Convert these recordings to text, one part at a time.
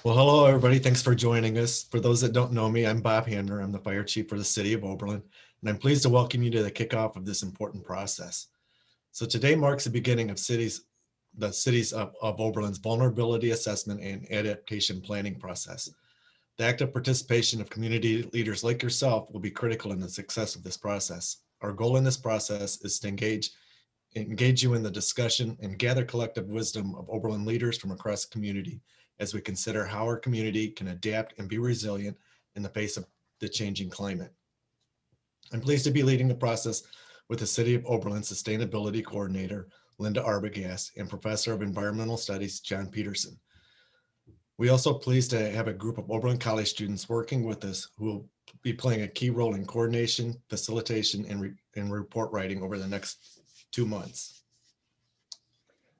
Well, hello, everybody. Thanks for joining us. For those that don't know me, I'm Bob Handler. I'm the fire chief for the city of Oberlin, and I'm pleased to welcome you to the kickoff of this important process. So today marks the beginning of the cities of Oberlin's vulnerability assessment and adaptation planning process. The active participation of community leaders like yourself will be critical in the success of this process. Our goal in this process is to engage you in the discussion and gather collective wisdom of Oberlin leaders from across the community as we consider how our community can adapt and be resilient in the face of the changing climate. I'm pleased to be leading the process with the City of Oberlin Sustainability Coordinator, Linda Arbogast, and Professor of Environmental Studies, John Peterson. We also pleased to have a group of Oberlin College students working with us who will be playing a key role in coordination, facilitation, and report writing over the next 2 months.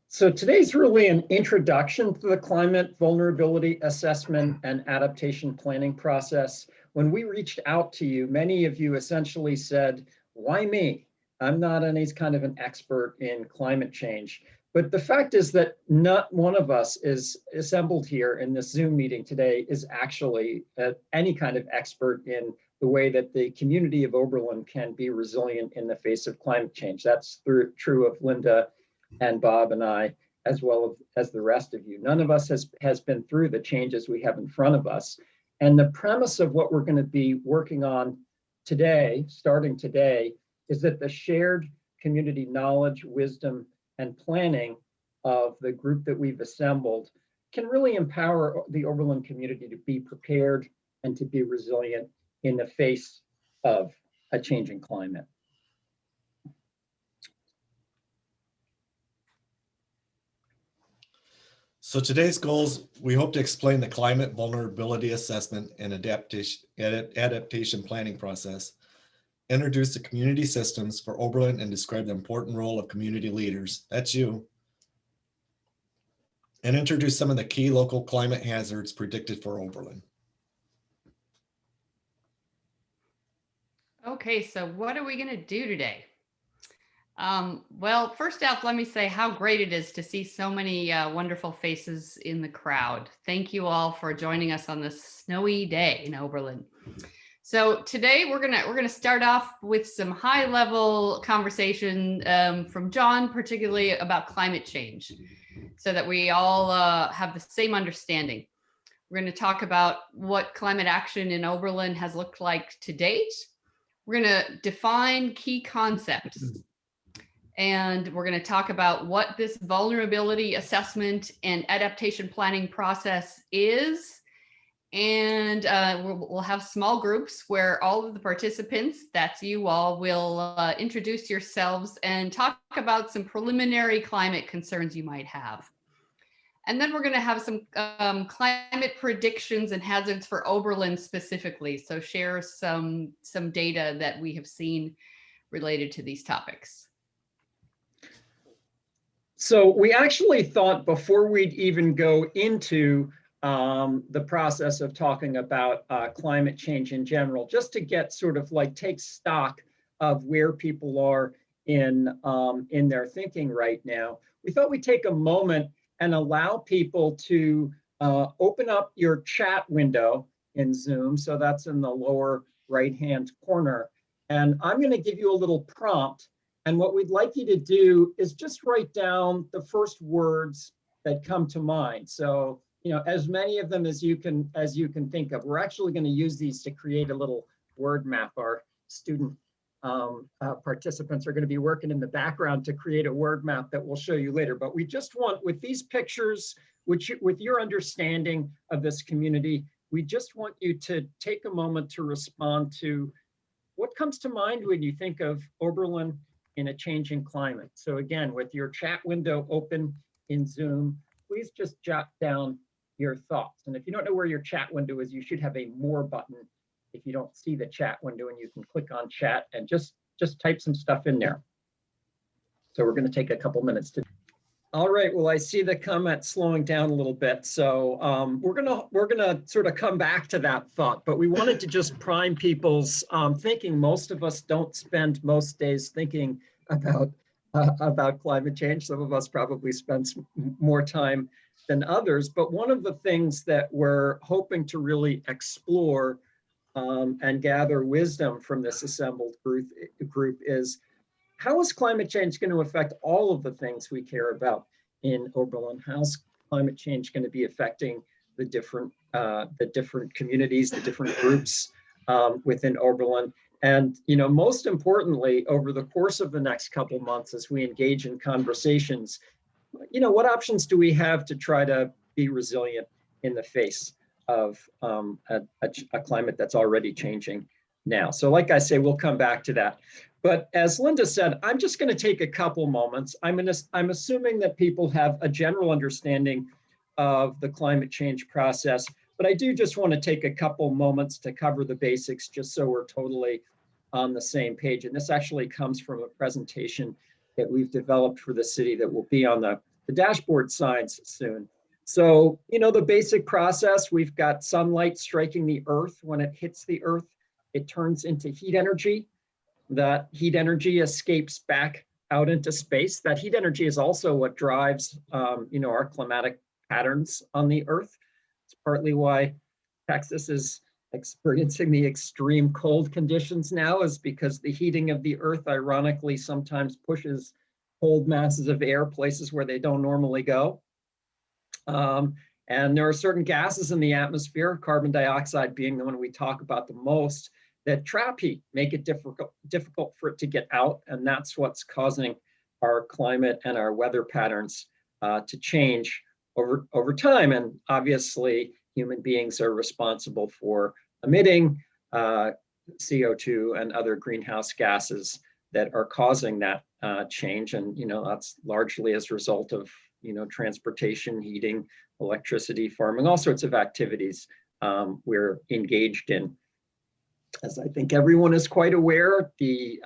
So today's really an introduction to the climate vulnerability assessment and adaptation planning process. When we reached out to you, many of you essentially said, why me? I'm not any kind of an expert in climate change. But the fact is that not one of us is assembled here in this Zoom meeting today is actually any kind of expert in the way that the community of Oberlin can be resilient in the face of climate change. That's true of Linda and Bob and I, as well as the rest of you. None of us has been through the changes we have in front of us. And the premise of what we're going to be working on today, starting today, is that the shared community knowledge, wisdom, and planning of the group that we've assembled can really empower the Oberlin community to be prepared and to be resilient in the face of a changing climate. So today's goals, we hope to explain the climate vulnerability assessment and adaptation planning process, introduce the community systems for Oberlin and describe the important role of community leaders, that's you, and introduce some of the key local climate hazards predicted for Oberlin. Okay, so what are we going to do today? Well, first off, let me say how great it is to see so many wonderful faces in the crowd. Thank you all for joining us on this snowy day in Oberlin. So today we're gonna start off with some high-level conversation from John, particularly about climate change, so that we all have the same understanding. We're going to talk about what climate action in Oberlin has looked like to date. We're going to define key concepts. And we're going to talk about what this vulnerability assessment and adaptation planning process is. And we'll have small groups where all of the participants, that's you all, will introduce yourselves and talk about some preliminary climate concerns you might have. And then we're going to have some climate predictions and hazards for Oberlin specifically. So share some data that we have seen related to these topics. So we actually thought before we'd even go into the process of talking about climate change in general, just to get sort of like take stock of where people are in their thinking right now, we thought we'd take a moment and allow people to open up your chat window in Zoom. So that's in the lower right-hand corner. And I'm going to give you a little prompt. And what we'd like you to do is just write down the first words that come to mind. So, you know, as many of them as you can think of. We're actually going to use these to create a little word map. Our student participants are going to be working in the background to create a word map that we'll show you later. But we just want, with these pictures, with your understanding of this community, we just want you to take a moment to respond to what comes to mind when you think of Oberlin in a changing climate. So again, with your chat window open in Zoom, please just jot down your thoughts. And if you don't know where your chat window is, you should have a more button if you don't see the chat window, and you can click on chat and just type some stuff in there. So we're going to take a couple minutes to. All right, well, I see the comment slowing down a little bit. So we're gonna sort of come back to that thought, but we wanted to just prime people's thinking. Most of us don't spend most days thinking about climate change. Some of us probably spend more time than others. But one of the things that we're hoping to really explore and gather wisdom from this assembled group is, how is climate change going to affect all of the things we care about in Oberlin? How's climate change going to be affecting the different communities, the different groups within Oberlin? And most importantly, over the course of the next couple months, as we engage in conversations, what options do we have to try to be resilient in the face of a climate that's already changing now? So like I say, we'll come back to that. But as Linda said, I'm just going to take a couple moments. I'm assuming that people have a general understanding of the climate change process, but I do just want to take a couple moments to cover the basics, just so we're totally on the same page. And this actually comes from a presentation that we've developed for the city that will be on the dashboard signs soon. So, the basic process, we've got sunlight striking the earth. When it hits the earth, it turns into heat energy. That heat energy escapes back out into space. That heat energy is also what drives, our climatic patterns on the earth. It's partly why Texas is experiencing the extreme cold conditions now, is because the heating of the earth, ironically, sometimes pushes cold masses of air places where they don't normally go. And there are certain gases in the atmosphere, carbon dioxide being the one we talk about the most, that trap heat, make it difficult for it to get out. And that's what's causing our climate and our weather patterns to change over time. And obviously, human beings are responsible for emitting CO2 and other greenhouse gases that are causing that change. And, that's largely as a result of, transportation, heating, electricity, farming, all sorts of activities we're engaged in. As I think everyone is quite aware, the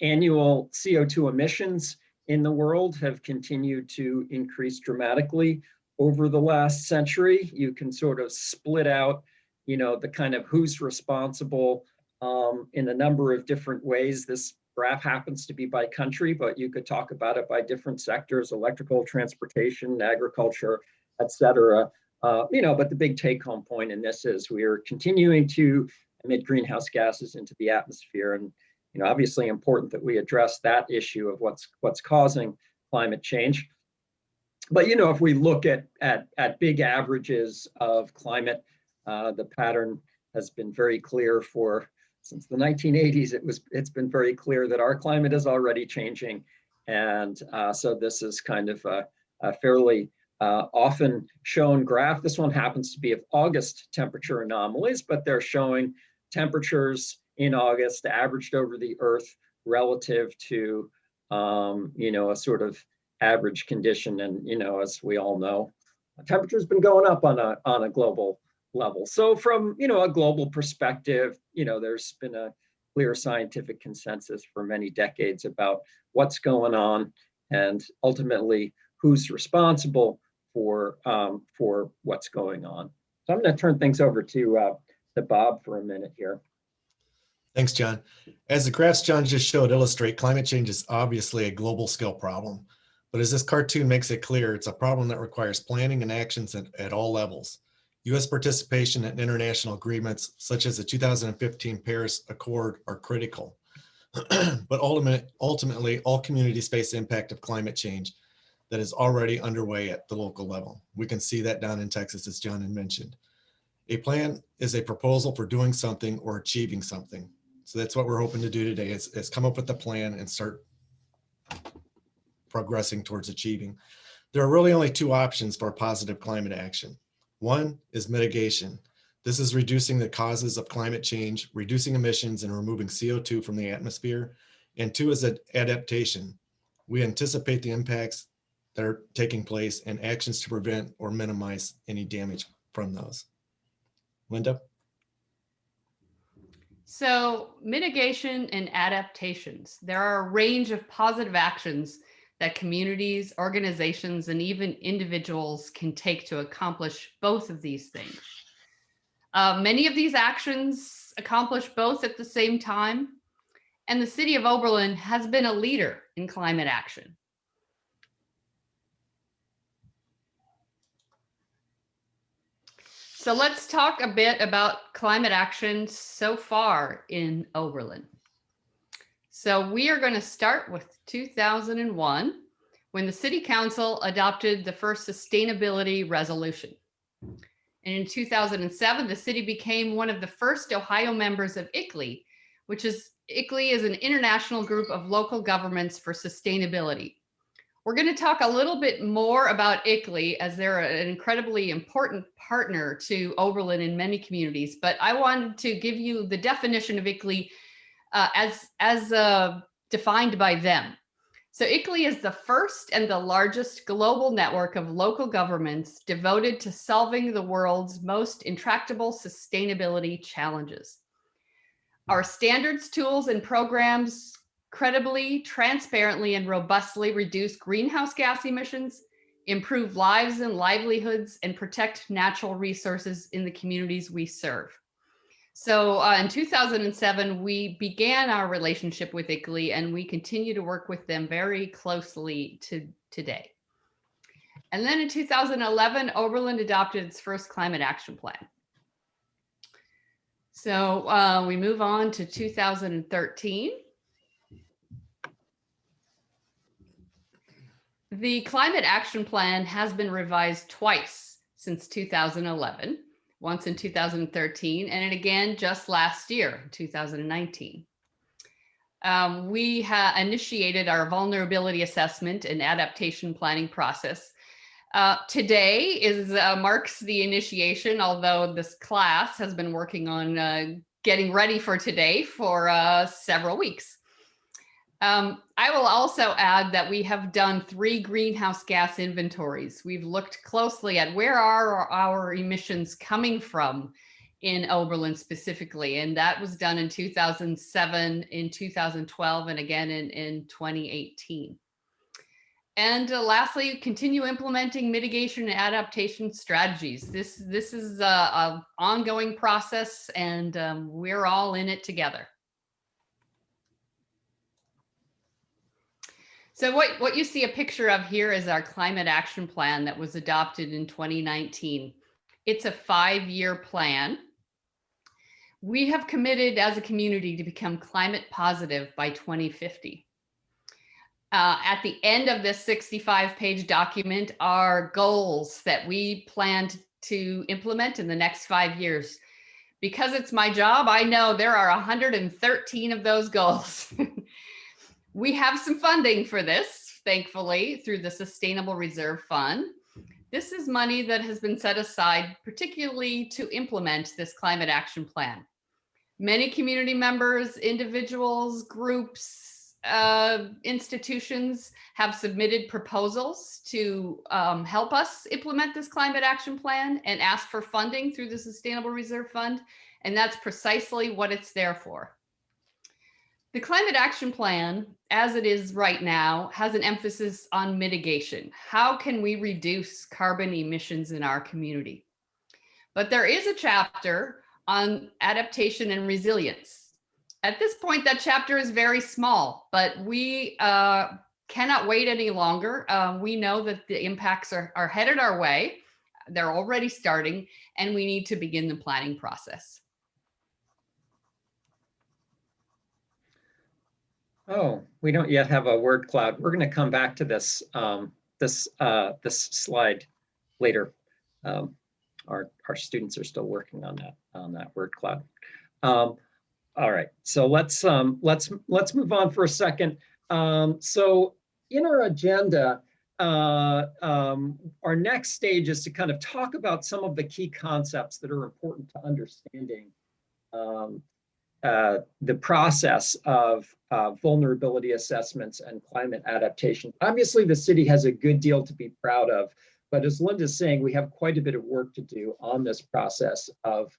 annual CO2 emissions in the world have continued to increase dramatically over the last century. You can sort of split out, the kind of who's responsible in a number of different ways. This graph happens to be by country, but you could talk about it by different sectors: electrical, transportation, agriculture, et cetera. But the big take-home point in this is we are continuing to emit greenhouse gases into the atmosphere, and obviously important that we address that issue of what's causing climate change. But if we look at big averages of climate, the pattern has been very clear since the 1980s. It's been very clear that our climate is already changing, and so this is kind of a fairly often shown graph. This one happens to be of August temperature anomalies, but they're showing temperatures in August averaged over the Earth relative to a sort of average condition. And as we all know, temperature's been going up on a global level. So from a global perspective, there's been a clear scientific consensus for many decades about what's going on and ultimately who's responsible for what's going on. So I'm going to turn things over to Bob for a minute here. Thanks, John. As the graphs John just showed illustrate, climate change is obviously a global scale problem. But as this cartoon makes it clear, it's a problem that requires planning and actions at all levels. U.S. participation in international agreements, such as the 2015 Paris Accord, are critical. But ultimately, all communities face the impact of climate change that is already underway at the local level. We can see that down in Texas, as John had mentioned. A plan is a proposal for doing something or achieving something. So that's what we're hoping to do today, is come up with a plan and start progressing towards achieving. There are really only two options for positive climate action. One is mitigation. This is reducing the causes of climate change, reducing emissions, and removing CO2 from the atmosphere. And two is adaptation. We anticipate the impacts that are taking place and actions to prevent or minimize any damage from those. Linda? So mitigation and adaptations. There are a range of positive actions that communities, organizations, and even individuals can take to accomplish both of these things. Many of these actions accomplish both at the same time, and the city of Oberlin has been a leader in climate action. So let's talk a bit about climate action so far in Oberlin. So we are going to start with 2001, when the City Council adopted the first sustainability resolution. And in 2007, the city became one of the first Ohio members of ICLEI, ICLEI is an international group of local governments for sustainability. We're going to talk a little bit more about ICLEI as they're an incredibly important partner to Oberlin in many communities, but I wanted to give you the definition of ICLEI as defined by them. So ICLEI is the first and the largest global network of local governments devoted to solving the world's most intractable sustainability challenges. Our standards, tools, and programs credibly, transparently, and robustly reduce greenhouse gas emissions, improve lives and livelihoods, and protect natural resources in the communities we serve. So in 2007, we began our relationship with ICLEI, and we continue to work with them very closely to today. And then in 2011, Oberlin adopted its first climate action plan. So we move on to 2013. The climate action plan has been revised twice since 2011. Once in 2013, and again just last year, 2019. We initiated our vulnerability assessment and adaptation planning process. Today marks the initiation, although this class has been working on getting ready for today for several weeks. I will also add that we have done 3 greenhouse gas inventories. We've looked closely at where are our emissions coming from in Oberlin specifically, and that was done in 2007, in 2012, and again in 2018. And lastly, continue implementing mitigation and adaptation strategies. This is an ongoing process, and we're all in it together. So what you see a picture of here is our climate action plan that was adopted in 2019. It's a 5-year plan. We have committed as a community to become climate positive by 2050. At the end of this 65-page document are goals that we plan to implement in the next 5 years. Because it's my job, I know there are 113 of those goals. We have some funding for this, thankfully, through the Sustainable Reserve Fund. This is money that has been set aside particularly to implement this climate action plan. Many community members, individuals, groups, institutions have submitted proposals to help us implement this climate action plan and ask for funding through the Sustainable Reserve Fund, and that's precisely what it's there for. The climate action plan, as it is right now, has an emphasis on mitigation. How can we reduce carbon emissions in our community? But there is a chapter on adaptation and resilience. At this point, that chapter is very small, but we cannot wait any longer. We know that the impacts are headed our way. They're already starting, and we need to begin the planning process. Oh, we don't yet have a word cloud. We're going to come back to this this slide later. Our students are still working on that word cloud. All right, so let's move on for a second. So in our agenda, our next stage is to kind of talk about some of the key concepts that are important to understanding the process of vulnerability assessments and climate adaptation. Obviously, the city has a good deal to be proud of, but as Linda's saying, we have quite a bit of work to do on this process of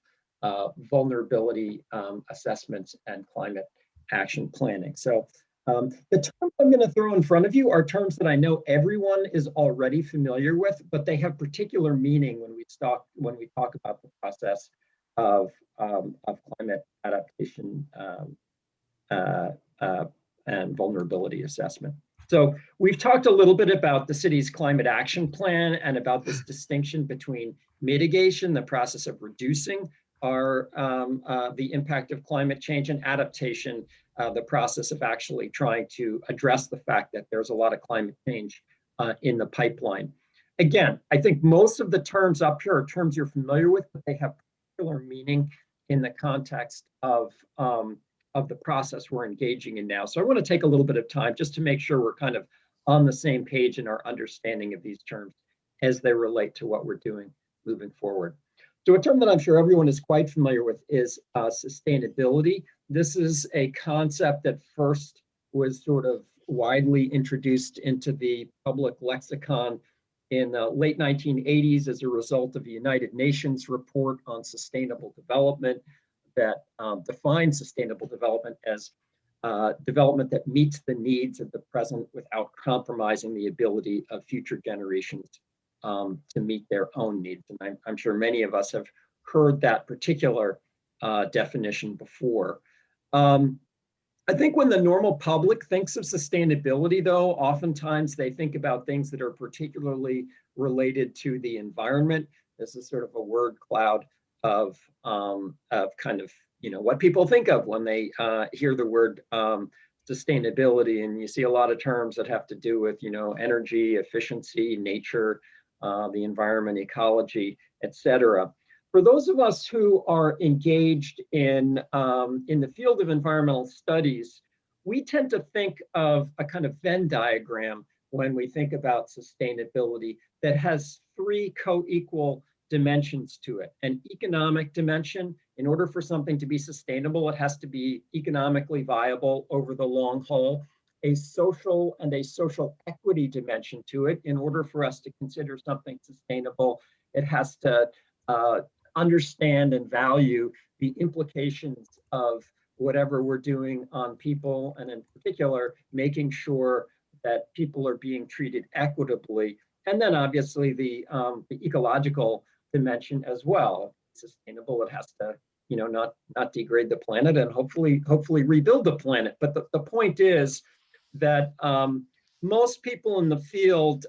vulnerability assessments and climate action planning. So the terms I'm going to throw in front of you are terms that I know everyone is already familiar with, but they have particular meaning when we talk about the process of climate adaptation and vulnerability assessment. So we've talked a little bit about the city's climate action plan and about this distinction between mitigation, the process of reducing the impact of climate change, and adaptation, the process of actually trying to address the fact that there's a lot of climate change in the pipeline. Again, I think most of the terms up here are terms you're familiar with, but they have particular meaning in the context of the process we're engaging in now. So I want to take a little bit of time just to make sure we're kind of on the same page in our understanding of these terms as they relate to what we're doing moving forward. So a term that I'm sure everyone is quite familiar with is sustainability. This is a concept that first was sort of widely introduced into the public lexicon in the late 1980s as a result of the United Nations report on sustainable development that defines sustainable development as development that meets the needs of the present without compromising the ability of future generations to meet their own needs. And I'm sure many of us have heard that particular definition before. I think when the normal public thinks of sustainability, though, oftentimes they think about things that are particularly related to the environment. This is sort of a word cloud of kind of, what people think of when they hear the word sustainability. And you see a lot of terms that have to do with, energy, efficiency, nature, the environment, ecology, etc. For those of us who are engaged in the field of environmental studies, we tend to think of a kind of Venn diagram when we think about sustainability that has three co-equal dimensions to it. An economic dimension. In order for something to be sustainable, it has to be economically viable over the long haul. A social and a social equity dimension to it. In order for us to consider something sustainable, it has to understand and value the implications of whatever we're doing on people, and in particular, making sure that people are being treated equitably. And then obviously the ecological dimension as well. Sustainable, it has to, not degrade the planet and hopefully rebuild the planet. But the point is that most people in the field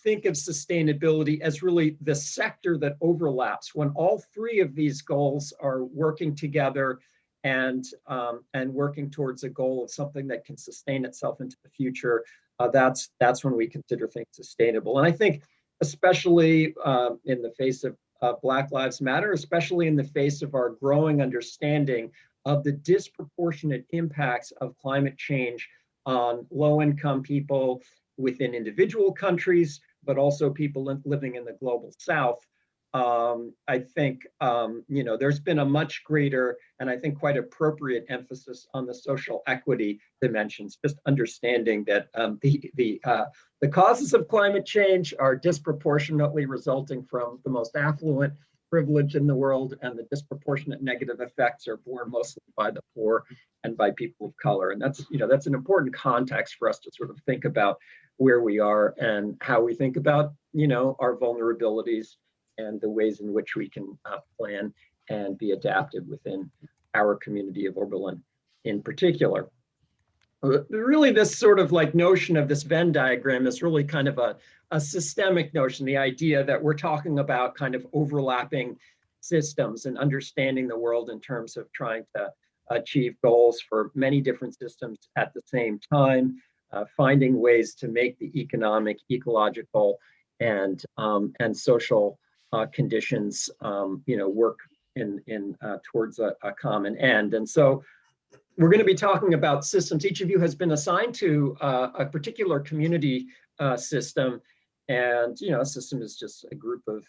think of sustainability as really the sector that overlaps when all three of these goals are working together and working towards a goal of something that can sustain itself into the future. That's when we consider things sustainable. And I think especially in the face of Black Lives Matter, especially in the face of our growing understanding of the disproportionate impacts of climate change on low-income people within individual countries, but also people living in the global South. I think, there's been a much greater and I think quite appropriate emphasis on the social equity dimensions, just understanding that the causes of climate change are disproportionately resulting from the most affluent, privileged in the world, and the disproportionate negative effects are borne mostly by the poor and by people of color. And that's an important context for us to sort of think about where we are and how we think about, our vulnerabilities and the ways in which we can plan and be adaptive within our community of Oberlin in particular. Really, this sort of like notion of this Venn diagram is really kind of a systemic notion, the idea that we're talking about kind of overlapping systems and understanding the world in terms of trying to achieve goals for many different systems at the same time, finding ways to make the economic, ecological, and social conditions, work in towards a common end. And so we're going to be talking about systems. Each of you has been assigned to a particular community system, and a system is just a group of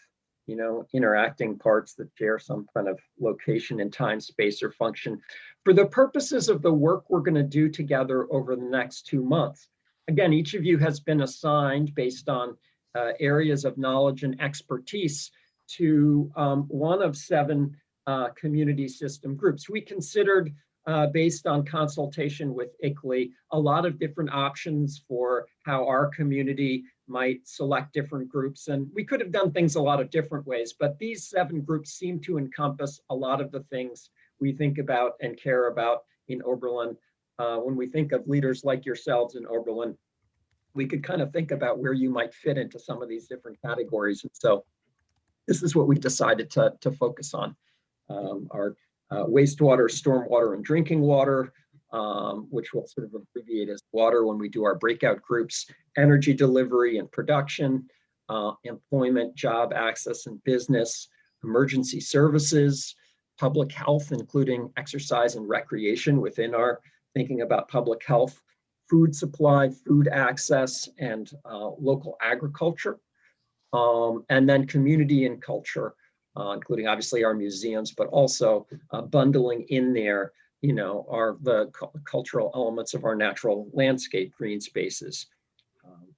interacting parts that share some kind of location in time, space, or function. For the purposes of the work we're going to do together over the next 2 months, again, each of you has been assigned based on areas of knowledge and expertise to one of 7 community system groups. We considered, based on consultation with ICLEI, a lot of different options for how our community might select different groups. And we could have done things a lot of different ways, but these 7 groups seem to encompass a lot of the things we think about and care about in Oberlin. When we think of leaders like yourselves in Oberlin, we could kind of think about where you might fit into some of these different categories. And so this is what we decided to focus on. Our wastewater, stormwater, and drinking water, which we'll sort of abbreviate as water when we do our breakout groups, energy delivery and production, employment, job access and business, emergency services, public health, including exercise and recreation within our thinking about public health, food supply, food access, and local agriculture, and then community and culture, including obviously our museums, but also bundling in there, are the cultural elements of our natural landscape, green spaces,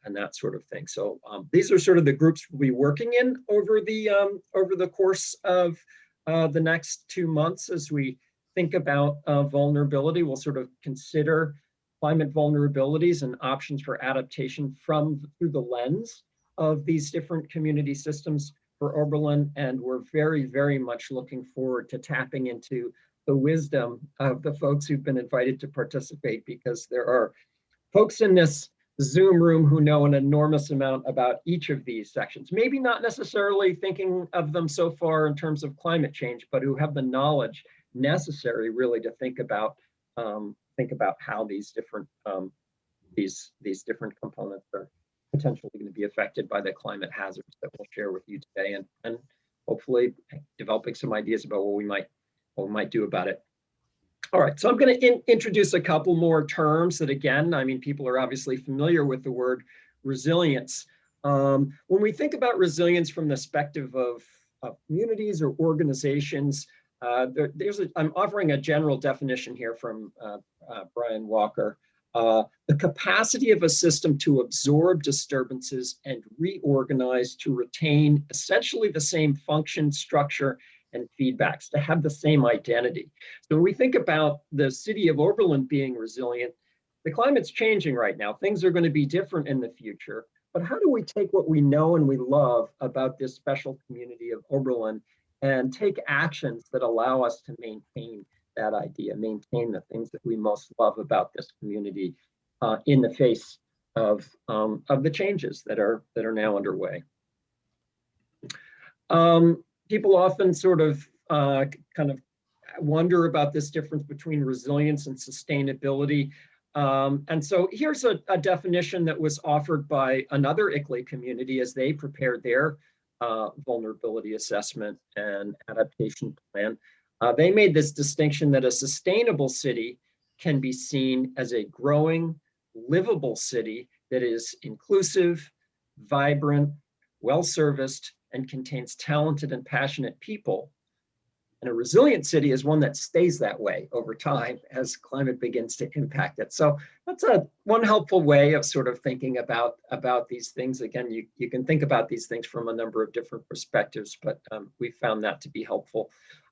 and that sort of thing. So these are sort of the groups we'll be working in over the course of the next 2 months as we think about vulnerability. We'll sort of consider climate vulnerabilities and options for adaptation through the lens of these different community systems for Oberlin. And we're very, very much looking forward to tapping into the wisdom of the folks who've been invited to participate, because there are folks in this Zoom room who know an enormous amount about each of these sections, maybe not necessarily thinking of them so far in terms of climate change, but who have the knowledge necessary really to think about how these different components are potentially going to be affected by the climate hazards that we'll share with you today, and hopefully developing some ideas about what we might do about it. All right, so I'm going to introduce a couple more terms that, again, I mean, people are obviously familiar with the word resilience. When we think about resilience from the perspective of communities or organizations, I'm offering a general definition here from Brian Walker. The capacity of a system to absorb disturbances and reorganize to retain essentially the same function, structure, and feedbacks, to have the same identity. So when we think about the city of Oberlin being resilient, the climate's changing right now. Things are going to be different in the future. But how do we take what we know and we love about this special community of Oberlin and take actions that allow us to maintain that idea, maintain the things that we most love about this community in the face of the changes that are now underway? People often sort of kind of wonder about this difference between resilience and sustainability. And so here's a definition that was offered by another ICLEI community as they prepared their vulnerability assessment and adaptation plan. They made this distinction that a sustainable city can be seen as a growing, livable city that is inclusive, vibrant, well-serviced, and contains talented and passionate people. And a resilient city is one that stays that way over time as climate begins to impact it. So that's one helpful way of sort of thinking about these things. Again, you can think about these things from a number of different perspectives, but we found that to be helpful.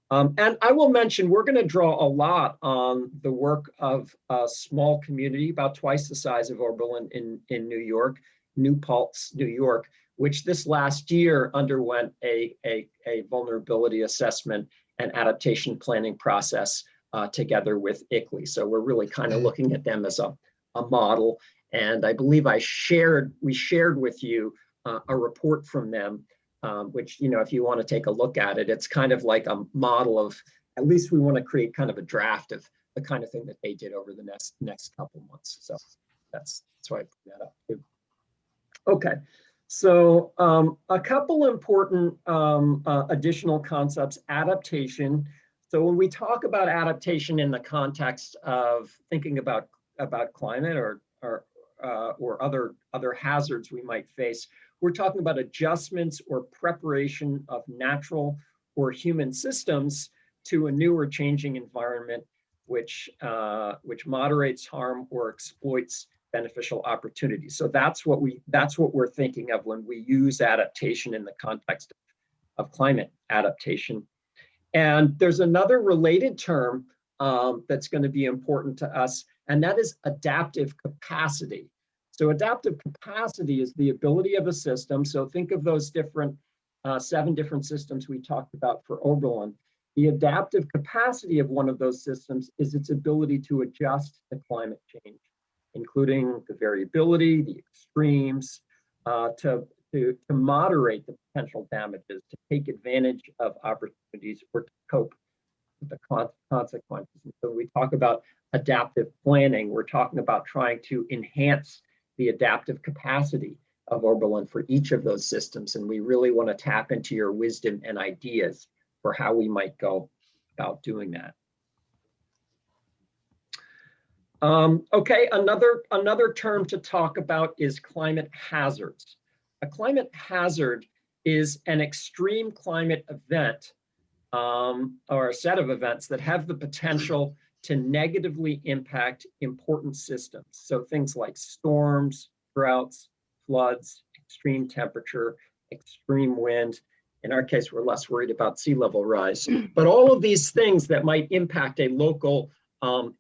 And I will mention, we're going to draw a lot on the work of a small community, about twice the size of Oberlin in New York, New Paltz, New York, which this last year underwent a vulnerability assessment and adaptation planning process together with ICLEI. So we're really kind of looking at them as a model. And I believe we shared with you a report from them, which, if you want to take a look at it, it's kind of like a model of, at least we want to create kind of a draft of the kind of thing that they did over the next couple months. So that's why I put that up too. Okay. So a couple important additional concepts, adaptation. So when we talk about adaptation in the context of thinking about climate or other hazards we might face, we're talking about adjustments or preparation of natural or human systems to a new or changing environment, which moderates harm or exploits beneficial opportunities. So that's what we're thinking of when we use adaptation in the context of climate adaptation. And there's another related term that's going to be important to us, and that is adaptive capacity. So adaptive capacity is the ability of a system. So think of those different 7 different systems we talked about for Oberlin. The adaptive capacity of one of those systems is its ability to adjust to climate change. including the variability, the extremes, to moderate the potential damages, to take advantage of opportunities, or to cope with the consequences. And so when we talk about adaptive planning, we're talking about trying to enhance the adaptive capacity of Oberlin for each of those systems. And we really want to tap into your wisdom and ideas for how we might go about doing that. Okay, another term to talk about is climate hazards. A climate hazard is an extreme climate event or a set of events that have the potential to negatively impact important systems. So things like storms, droughts, floods, extreme temperature, extreme wind. In our case, we're less worried about sea level rise, but all of these things that might impact a local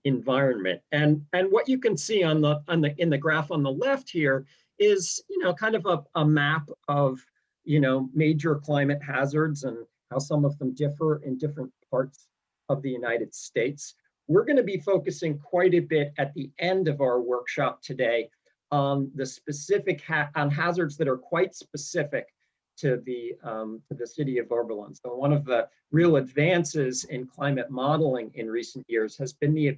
environment. And what you can see in the graph on the left here is, kind of a map of, major climate hazards and how some of them differ in different parts of the United States. We're going to be focusing quite a bit at the end of our workshop today on the specific on hazards that are quite specific to the city of Oberlin. So one of the real advances in climate modeling in recent years has been the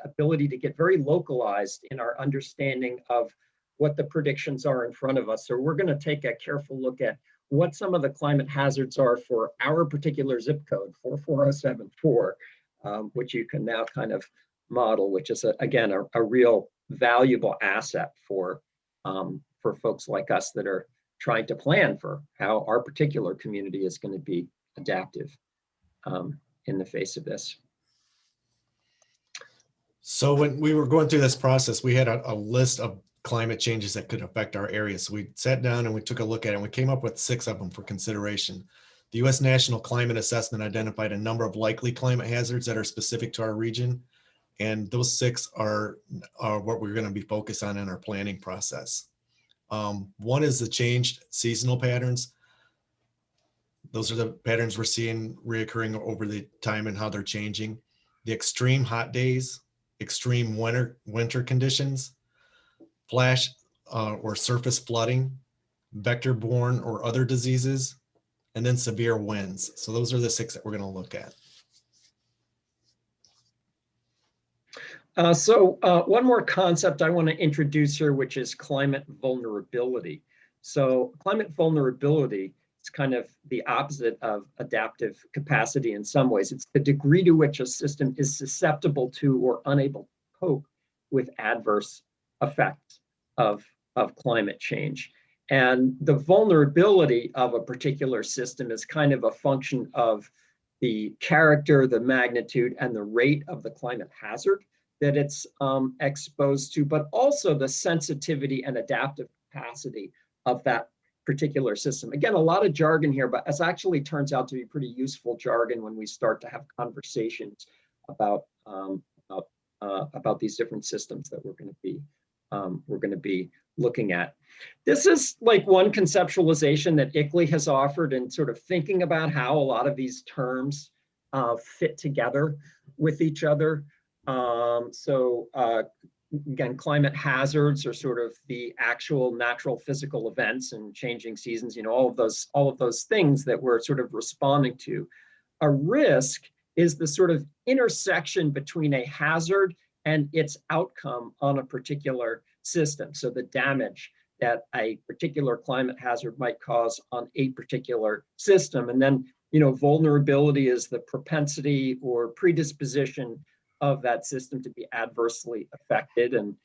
ability to get very localized in our understanding of what the predictions are in front of us. So we're going to take a careful look at what some of the climate hazards are for our particular zip code, 44074, which you can now kind of model, which is, again, a real valuable asset for folks like us that are trying to plan for how our particular community is going to be adaptive in the face of this. So when we were going through this process, we had a list of climate changes that could affect our area. So we sat down and we took a look at it, and we came up with 6 of them for consideration. The U.S. National Climate Assessment identified a number of likely climate hazards that are specific to our region. And those 6 are what we're going to be focused on in our planning process. One is the changed seasonal patterns. Those are the patterns we're seeing reoccurring over the time and how they're changing. The extreme hot days, extreme winter conditions, flash or surface flooding, vector-borne or other diseases, and then severe winds. So those are the 6 that we're going to look at. One more concept I want to introduce here, which is climate vulnerability. So climate vulnerability is kind of the opposite of adaptive capacity in some ways. It's the degree to which a system is susceptible to or unable to cope with adverse effects of climate change. And the vulnerability of a particular system is kind of a function of the character, the magnitude, and the rate of the climate hazard that it's exposed to, but also the sensitivity and adaptive capacity of that particular system. Again, a lot of jargon here, but it actually turns out to be pretty useful jargon when we start to have conversations about these different systems that we're going to be looking at. This is like one conceptualization that ICLEI has offered in sort of thinking about how a lot of these terms fit together with each other. Again, climate hazards are sort of the actual natural physical events and changing seasons, all of those things that we're sort of responding to. A risk is the sort of intersection between a hazard and its outcome on a particular system. So the damage that a particular climate hazard might cause on a particular system. And then, vulnerability is the propensity or predisposition of that system to be adversely affected. And,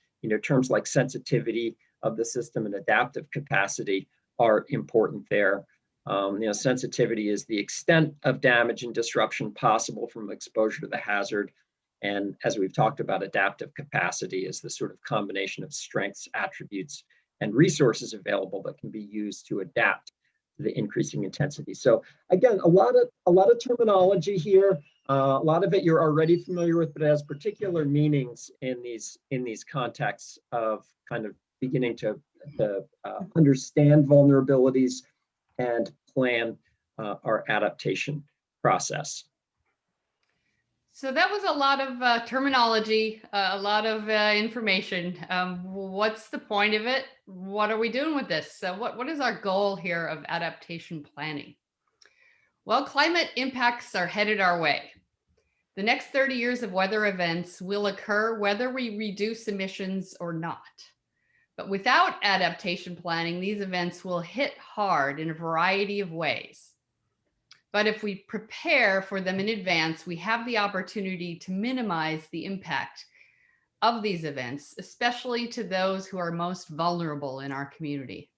terms like sensitivity of the system and adaptive capacity are important there. Sensitivity is the extent of damage and disruption possible from exposure to the hazard. And as we've talked about, adaptive capacity is the sort of combination of strengths, attributes, and resources available that can be used to adapt to the increasing intensity. So again, a lot of terminology here. A lot of it you're already familiar with, but it has particular meanings in these contexts of kind of beginning to understand vulnerabilities and plan our adaptation process. So that was a lot of terminology, a lot of information. What's the point of it? What are we doing with this? So what is our goal here of adaptation planning? Well, climate impacts are headed our way. The next 30 years of weather events will occur whether we reduce emissions or not. But without adaptation planning, these events will hit hard in a variety of ways. But if we prepare for them in advance, we have the opportunity to minimize the impact of these events, especially to those who are most vulnerable in our community.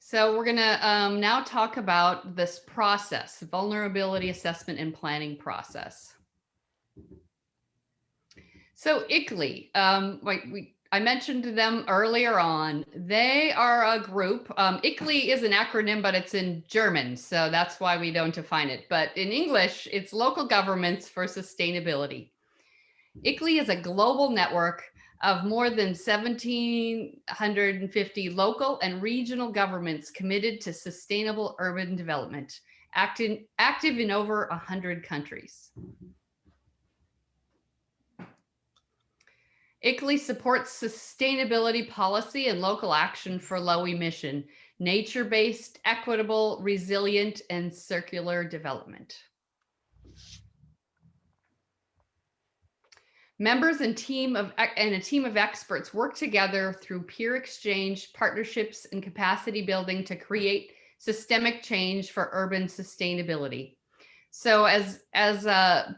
So we're going to now talk about this process, vulnerability assessment and planning process. So ICLEI, I mentioned them earlier on. They are a group. ICLEI is an acronym, but it's in German, so that's why we don't define it. But in English, it's Local Governments for Sustainability. ICLEI is a global network of more than 1,750 local and regional governments committed to sustainable urban development, active in over 100 countries. ICLEI supports sustainability policy and local action for low emission, nature-based, equitable, resilient, and circular development. Members and a team of experts work together through peer exchange, partnerships, and capacity building to create systemic change for urban sustainability. So as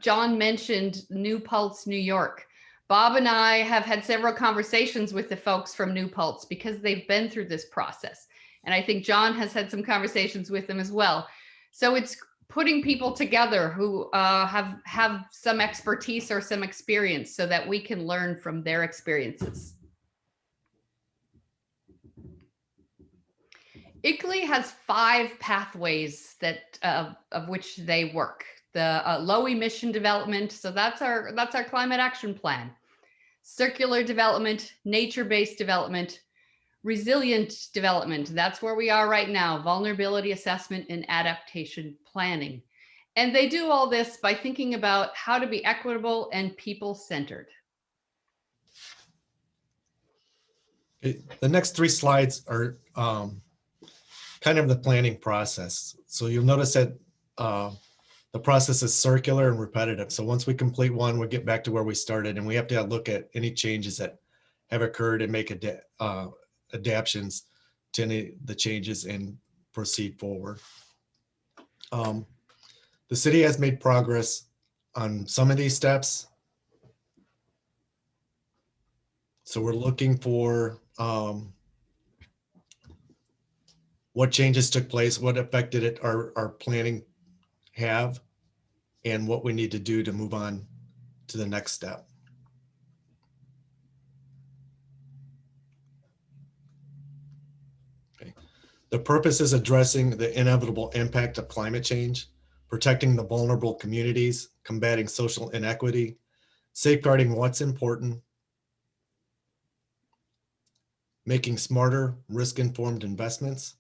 John mentioned, New Paltz, New York, Bob and I have had several conversations with the folks from New Paltz because they've been through this process. And I think John has had some conversations with them as well. So it's putting people together who have some expertise or some experience so that we can learn from their experiences. ICLEI has 5 pathways that of which they work. The low emission development, so that's our climate action plan. Circular development, nature-based development, resilient development, that's where we are right now, vulnerability assessment and adaptation planning. And they do all this by thinking about how to be equitable and people-centered. Okay, the next 3 slides are kind of the planning process. So you'll notice that the process is circular and repetitive. So once we complete one, we get back to where we started, and we have to look at any changes that have occurred and make adaptations to any of the changes and proceed forward. The city has made progress on some of these steps. So we're looking for what changes took place, what affected it, our planning have, and what we need to do to move on to the next step. Okay. The purpose is addressing the inevitable impact of climate change, protecting the vulnerable communities, combating social inequity, safeguarding what's important, making smarter, risk-informed investments,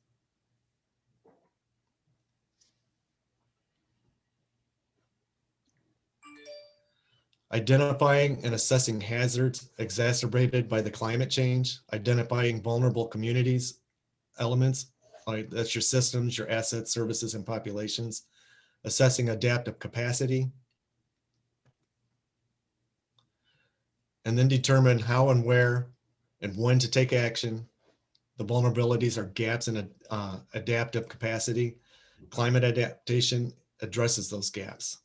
identifying and assessing hazards exacerbated by the climate change, identifying vulnerable communities, elements, like that's your systems, your assets, services, and populations, assessing adaptive capacity, and then determine how and where and when to take action. The vulnerabilities are gaps in adaptive capacity. Climate adaptation addresses those gaps.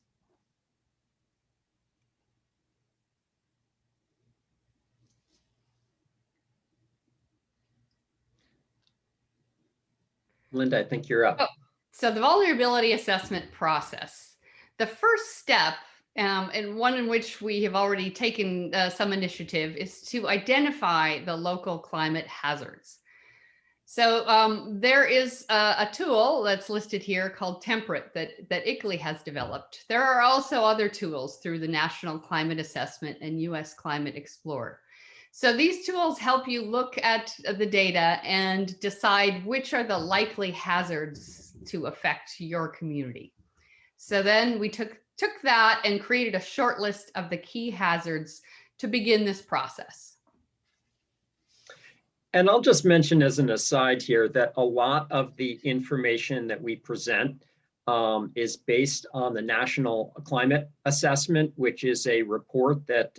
Linda, I think you're up. So the vulnerability assessment process. The first step, and one in which we have already taken some initiative, is to identify the local climate hazards. So there is a tool that's listed here called Temperate that ICLEI has developed. There are also other tools through the National Climate Assessment and US Climate Explorer. So these tools help you look at the data and decide which are the likely hazards to affect your community. So then we took that and created a short list of the key hazards to begin this process. And I'll just mention as an aside here that a lot of the information that we present is based on the National Climate Assessment, which is a report that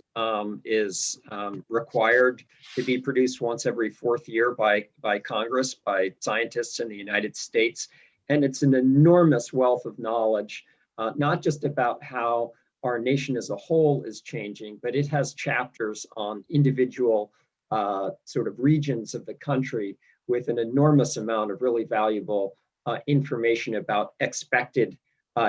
is required to be produced once every 4th year by Congress, by scientists in the United States. And it's an enormous wealth of knowledge, not just about how our nation as a whole is changing, but it has chapters on individual sort of regions of the country with an enormous amount of really valuable information about expected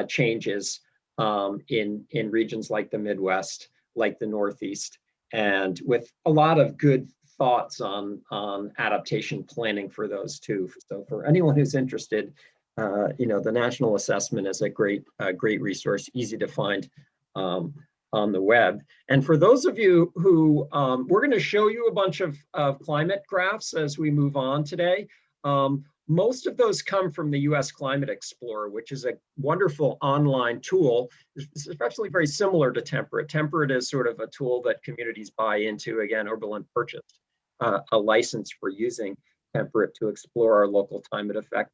changes in regions like the Midwest, like the Northeast, and with a lot of good thoughts on adaptation planning for those too. So for anyone who's interested, the National Assessment is a great resource, easy to find on the web. And for those of you who, we're going to show you a bunch of climate graphs as we move on today. Most of those come from the US Climate Explorer, which is a wonderful online tool. It's especially very similar to Temperate. Temperate is sort of a tool that communities buy into. Again, Oberlin purchased a license for using Temperate to explore our local climate effects.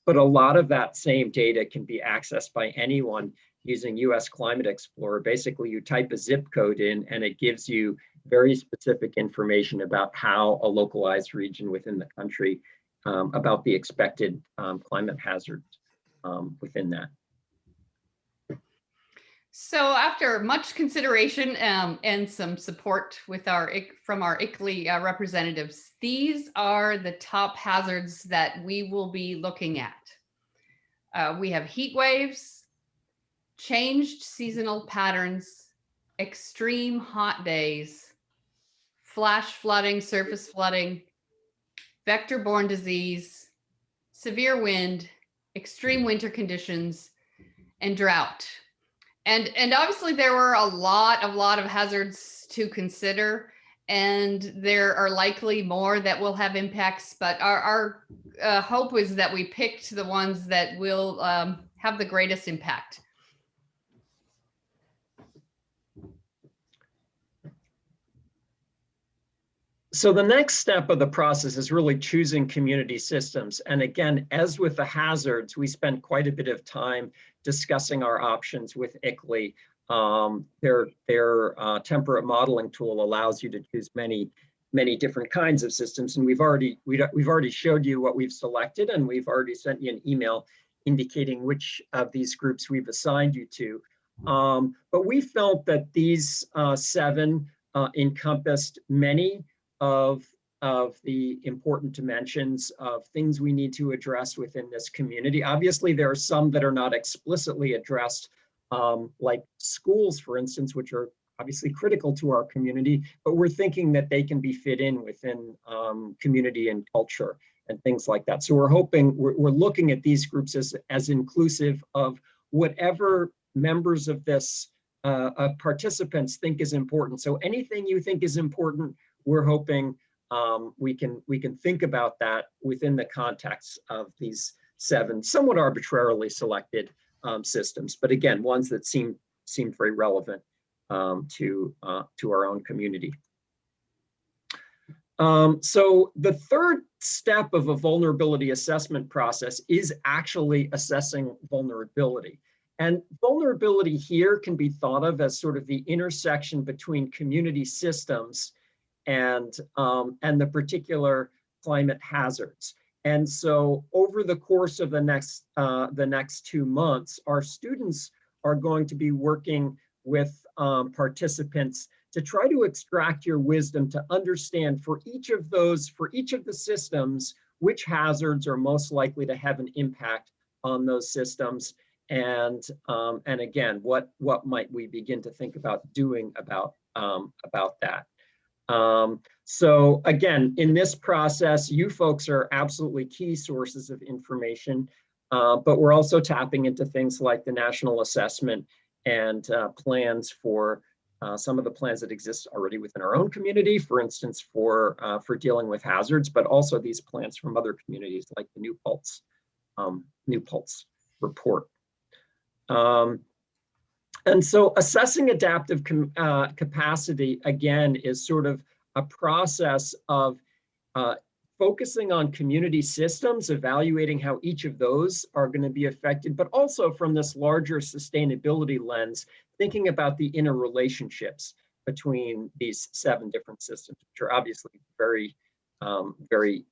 But a lot of that same data can be accessed by anyone using US Climate Explorer. Basically, you type a zip code in and it gives you very specific information about how a localized region within the country, about the expected climate hazards within that. So after much consideration and some support with from our ICLEI representatives, these are the top hazards that we will be looking at. We have heat waves, changed seasonal patterns, extreme hot days, flash flooding, surface flooding, vector-borne disease, severe wind, extreme winter conditions, and drought. And obviously there were a lot of hazards to consider, and there are likely more that will have impacts, but our hope is that we picked the ones that will have the greatest impact. So the next step of the process is really choosing community systems. And again, as with the hazards, we spent quite a bit of time discussing our options with ICLEI. Their temperate modeling tool allows you to choose many different kinds of systems. And we've already showed you what we've selected, and we've already sent you an email indicating which of these groups we've assigned you to. But we felt that these 7 encompassed many of the important dimensions of things we need to address within this community. Obviously, there are some that are not explicitly addressed, like schools, for instance, which are obviously critical to our community, but we're thinking that they can be fit in within community and culture and things like that. So we're looking at these groups as inclusive of whatever members of this participants think is important. So anything you think is important, we're hoping we can think about that within the context of these 7 somewhat arbitrarily selected systems, but again, ones that seem very relevant to our own community. So the third step of a vulnerability assessment process is actually assessing vulnerability. And vulnerability here can be thought of as sort of the intersection between community systems and the particular climate hazards. And so over the course of the next 2 months, our students are going to be working with participants to try to extract your wisdom to understand for each of the systems, which hazards are most likely to have an impact on those systems. And again, what might we begin to think about doing about that? So again, in this process, you folks are absolutely key sources of information, but we're also tapping into things like the National Assessment and plans for some of the plans that exist already within our own community, for instance, for dealing with hazards, but also these plans from other communities like the New Paltz report. And so assessing adaptive capacity, again, is sort of a process of focusing on community systems, evaluating how each of those are going to be affected, but also from this larger sustainability lens, thinking about the interrelationships between these 7 different systems, which are obviously very, very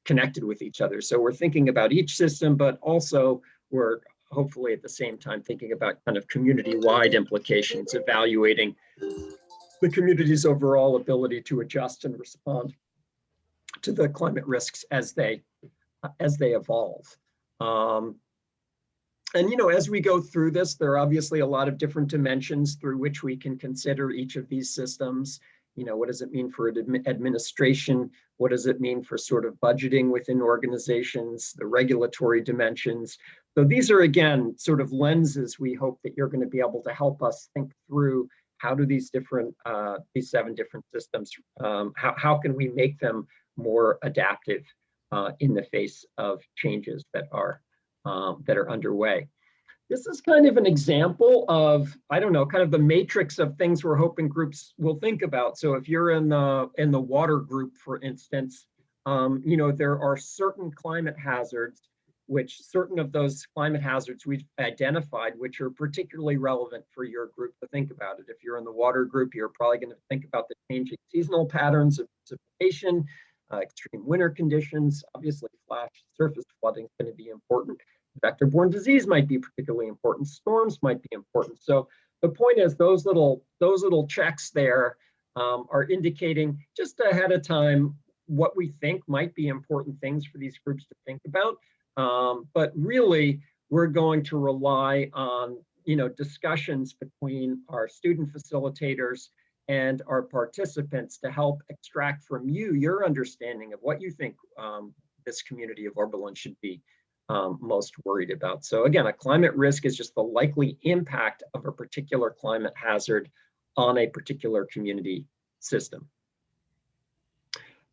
connected with each other. So we're thinking about each system, but also we're hopefully at the same time thinking about kind of community-wide implications, evaluating the community's overall ability to adjust and respond to the climate risks as they evolve. And as we go through this, there are obviously a lot of different dimensions through which we can consider each of these systems. What does it mean for administration? What does it mean for sort of budgeting within organizations, the regulatory dimensions? So these are, again, sort of lenses we hope that you're going to be able to help us think through how do these 7 different systems, how can we make them more adaptive in the face of changes that are underway. This is kind of an example of, I don't know, kind of the matrix of things we're hoping groups will think about. So if you're in the water group, for instance, there are certain climate hazards, which certain of those climate hazards we've identified, which are particularly relevant for your group to think about it. If you're in the water group, you're probably going to think about the changing seasonal patterns of precipitation, extreme winter conditions. Obviously, flash surface flooding is going to be important. Vector-borne disease might be particularly important. Storms might be important. So the point is, those little checks there are indicating just ahead of time what we think might be important things for these groups to think about. But really, we're going to rely on discussions between our student facilitators and our participants to help extract from you your understanding of what you think this community of Oberlin should be most worried about. So again, a climate risk is just the likely impact of a particular climate hazard on a particular community system.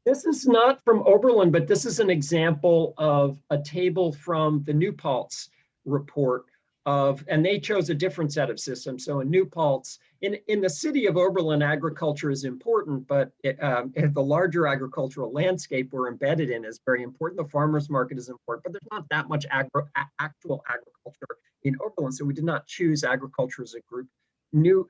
This is not from Oberlin, but this is an example of a table from the New Paltz report and they chose a different set of systems. So in New Paltz, in the city of Oberlin, agriculture is important, but the larger agricultural landscape we're embedded in is very important. The farmer's market is important, but there's not that much actual agriculture in Oberlin. So we did not choose agriculture as a group. New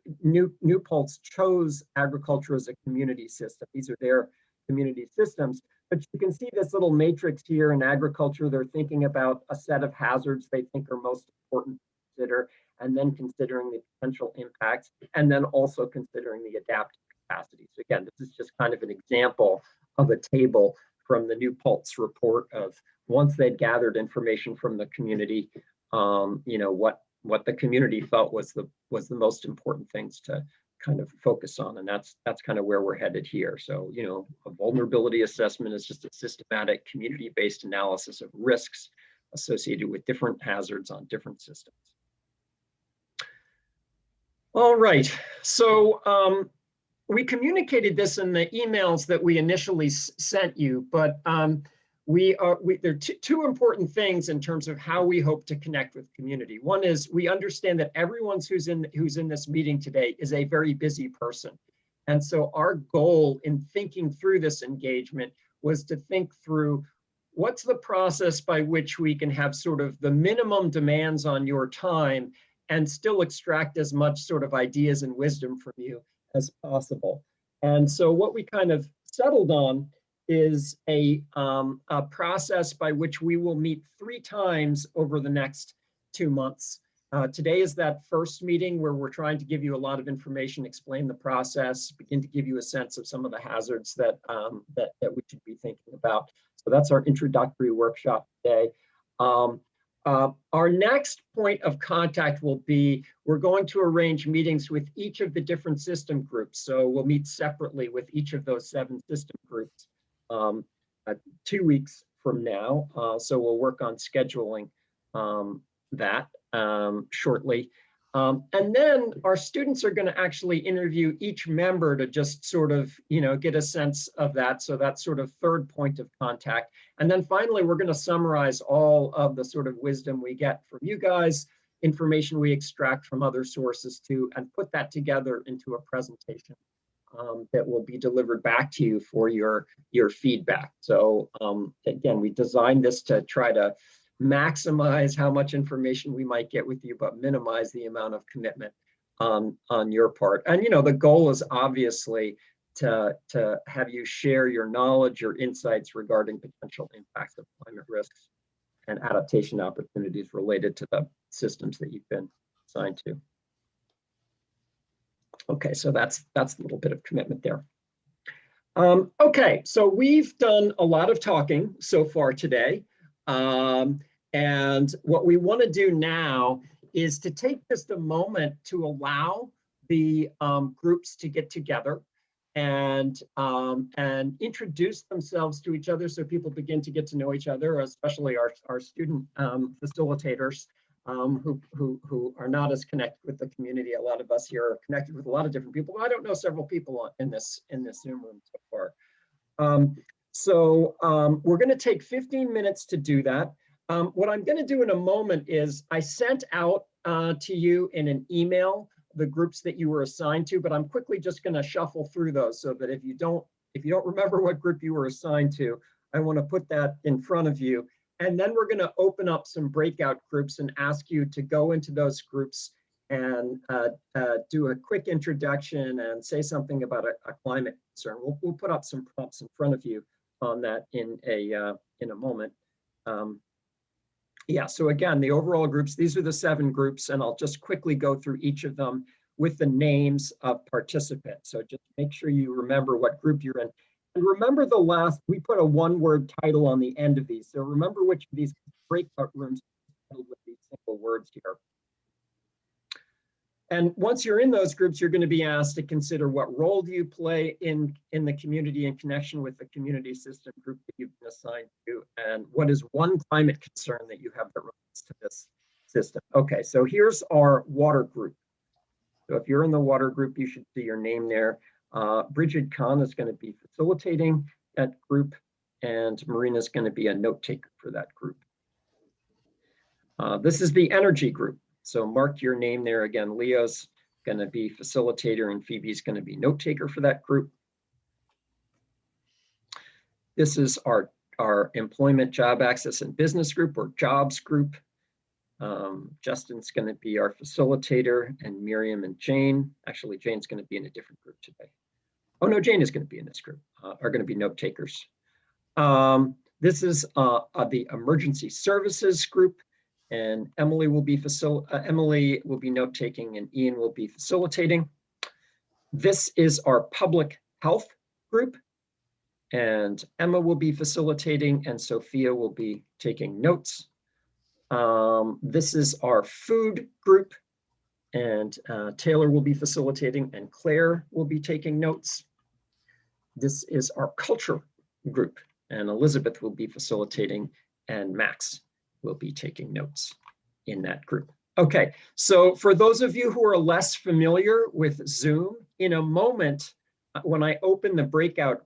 Paltz chose agriculture as a community system. These are their community systems. But you can see this little matrix here in agriculture. They're thinking about a set of hazards they think are most important to consider, and then considering the potential impacts, and then also considering the adaptive capacities. Again, this is just kind of an example of a table from the New Paltz report of once they'd gathered information from the community, what the community felt was the most important things to kind of focus on, and that's kind of where we're headed here. So, a vulnerability assessment is just a systematic community-based analysis of risks associated with different hazards on different systems. All right, so we communicated this in the emails that we initially sent you, but there are two important things in terms of how we hope to connect with community. One is we understand that everyone who's in this meeting today is a very busy person. And so our goal in thinking through this engagement was to think through what's the process by which we can have sort of the minimum demands on your time and still extract as much sort of ideas and wisdom from you as possible. And so what we kind of settled on is a process by which we will meet 3 times over the next 2 months. Today is that first meeting where we're trying to give you a lot of information, explain the process, begin to give you a sense of some of the hazards that we should be thinking about. So that's our introductory workshop today. Our next point of contact will be, we're going to arrange meetings with each of the different system groups. So we'll meet separately with each of those 7 system groups 2 weeks from now. So we'll work on scheduling that shortly. And then our students are going to actually interview each member to just sort of, get a sense of that. So that's sort of third point of contact. And then finally, we're going to summarize all of the sort of wisdom we get from you guys, information we extract from other sources too, and put that together into a presentation that will be delivered back to you for your feedback. So again, we designed this to try to maximize how much information we might get with you, but minimize the amount of commitment on your part. And the goal is obviously to have you share your knowledge, your insights regarding potential impacts of climate risks and adaptation opportunities related to the systems that you've been assigned to. Okay, so that's a little bit of commitment there. Okay, so we've done a lot of talking so far today. And what we want to do now is to take just a moment to allow the groups to get together and introduce themselves to each other so people begin to get to know each other, especially our student facilitators who are not as connected with the community. A lot of us here are connected with a lot of different people. I don't know several people in this Zoom room so far. So we're going to take 15 minutes to do that. What I'm going to do in a moment is I sent out to you in an email the groups that you were assigned to, but I'm quickly just going to shuffle through those so that if you don't remember what group you were assigned to, I want to put that in front of you. And then we're going to open up some breakout groups and ask you to go into those groups and do a quick introduction and say something about a climate concern. We'll put up some prompts in front of you on that in a moment. Yeah, so again, the overall groups, these are the 7 groups, and I'll just quickly go through each of them with the names of participants. So just make sure you remember what group you're in. And remember we put a one-word title on the end of these. So remember which of these breakout rooms are filled with these simple words here. And once you're in those groups, you're going to be asked to consider what role do you play in the community in connection with the community system group that you've been assigned to, and what is one climate concern that you have that relates to this system. Okay, so here's our water group. So if you're in the water group, you should see your name there. Bridget Kahn is going to be facilitating that group, and Marina is going to be a note taker for that group. This is the energy group. So mark your name there again. Leo's going to be facilitator and Phoebe's going to be note taker for that group. This is our employment, job access, and business group, or jobs group. Justin's going to be our facilitator, and Miriam and Jane. Actually, Jane's going to be in a different group today. Oh no, Jane is going to be in this group, are going to be note takers. This is the emergency services group. And Emily will be note taking, and Ian will be facilitating. This is our public health group, and Emma will be facilitating, and Sophia will be taking notes. This is our food group, and Taylor will be facilitating, and Claire will be taking notes. This is our culture group, and Elizabeth will be facilitating, and Max will be taking notes in that group. Okay, so for those of you who are less familiar with Zoom, in a moment, when I open the breakout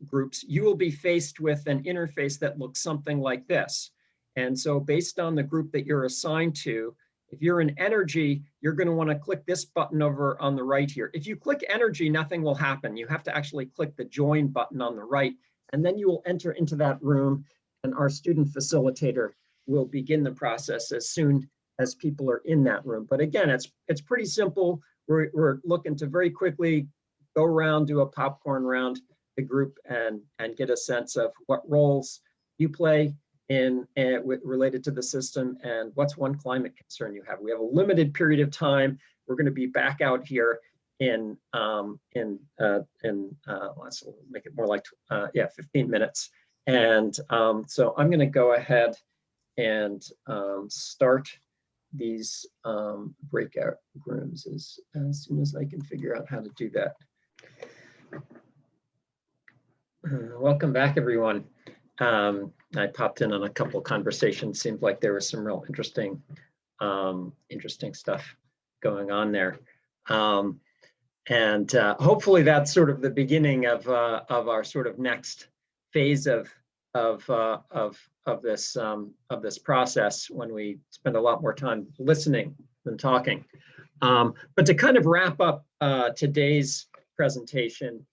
groups, you will be faced with an interface that looks something like this. And so based on the group that you're assigned to, if you're in energy, you're going to want to click this button over on the right here. If you click energy, nothing will happen. You have to actually click the join button on the right, and then you will enter into that room, and our student facilitator will begin the process as soon as people are in that room. But again, it's pretty simple. We're looking to very quickly go around, do a popcorn round the group, and get a sense of what roles you play related to the system, and what's one climate concern you have. We have a limited period of time. We're going to be back out here in let's make it more like 15 minutes. And so I'm going to go ahead and start these breakout rooms as soon as I can figure out how to do that. Welcome back, everyone. I popped in on a couple of conversations. Seemed like there was some real interesting stuff going on there. And hopefully that's sort of the beginning of our sort of next phase of this process, when we spend a lot more time listening than talking. But to kind of wrap up today's presentation,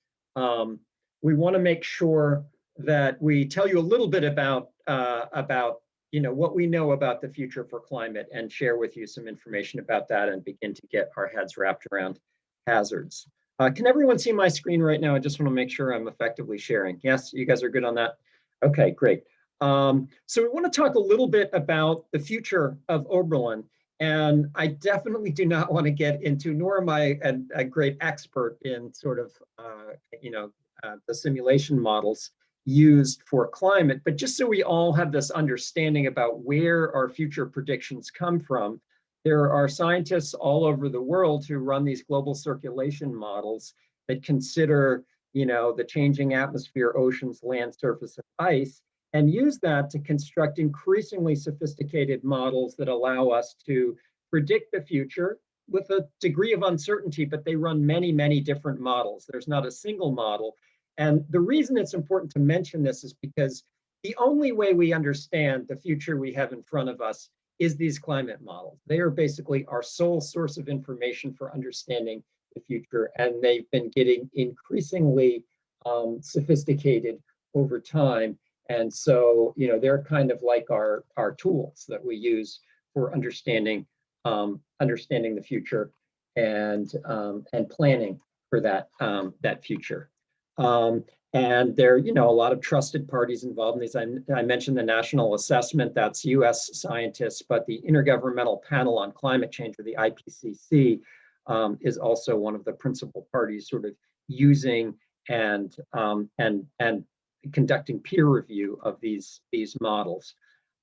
we want to make sure that we tell you a little bit about what we know about the future for climate, and share with you some information about that, and begin to get our heads wrapped around hazards. Can everyone see my screen right now? I just want to make sure I'm effectively sharing. Yes, you guys are good on that? Okay, great. So we want to talk a little bit about the future of Oberlin. And I definitely do not want to get into, nor am I a great expert in sort of, the simulation models used for climate, but just so we all have this understanding about where our future predictions come from, there are scientists all over the world who run these global circulation models that consider, the changing atmosphere, oceans, land surface, and ice, and use that to construct increasingly sophisticated models that allow us to predict the future with a degree of uncertainty, but they run many, many different models. There's not a single model. And the reason it's important to mention this is because the only way we understand the future we have in front of us is these climate models. They are basically our sole source of information for understanding the future, and they've been getting increasingly sophisticated over time. And so, they're kind of like our tools that we use for understanding the future and planning for that future. And there are, a lot of trusted parties involved in these. I mentioned the National Assessment, that's US scientists, but the Intergovernmental Panel on Climate Change, or the IPCC, is also one of the principal parties sort of using and conducting peer review of these models.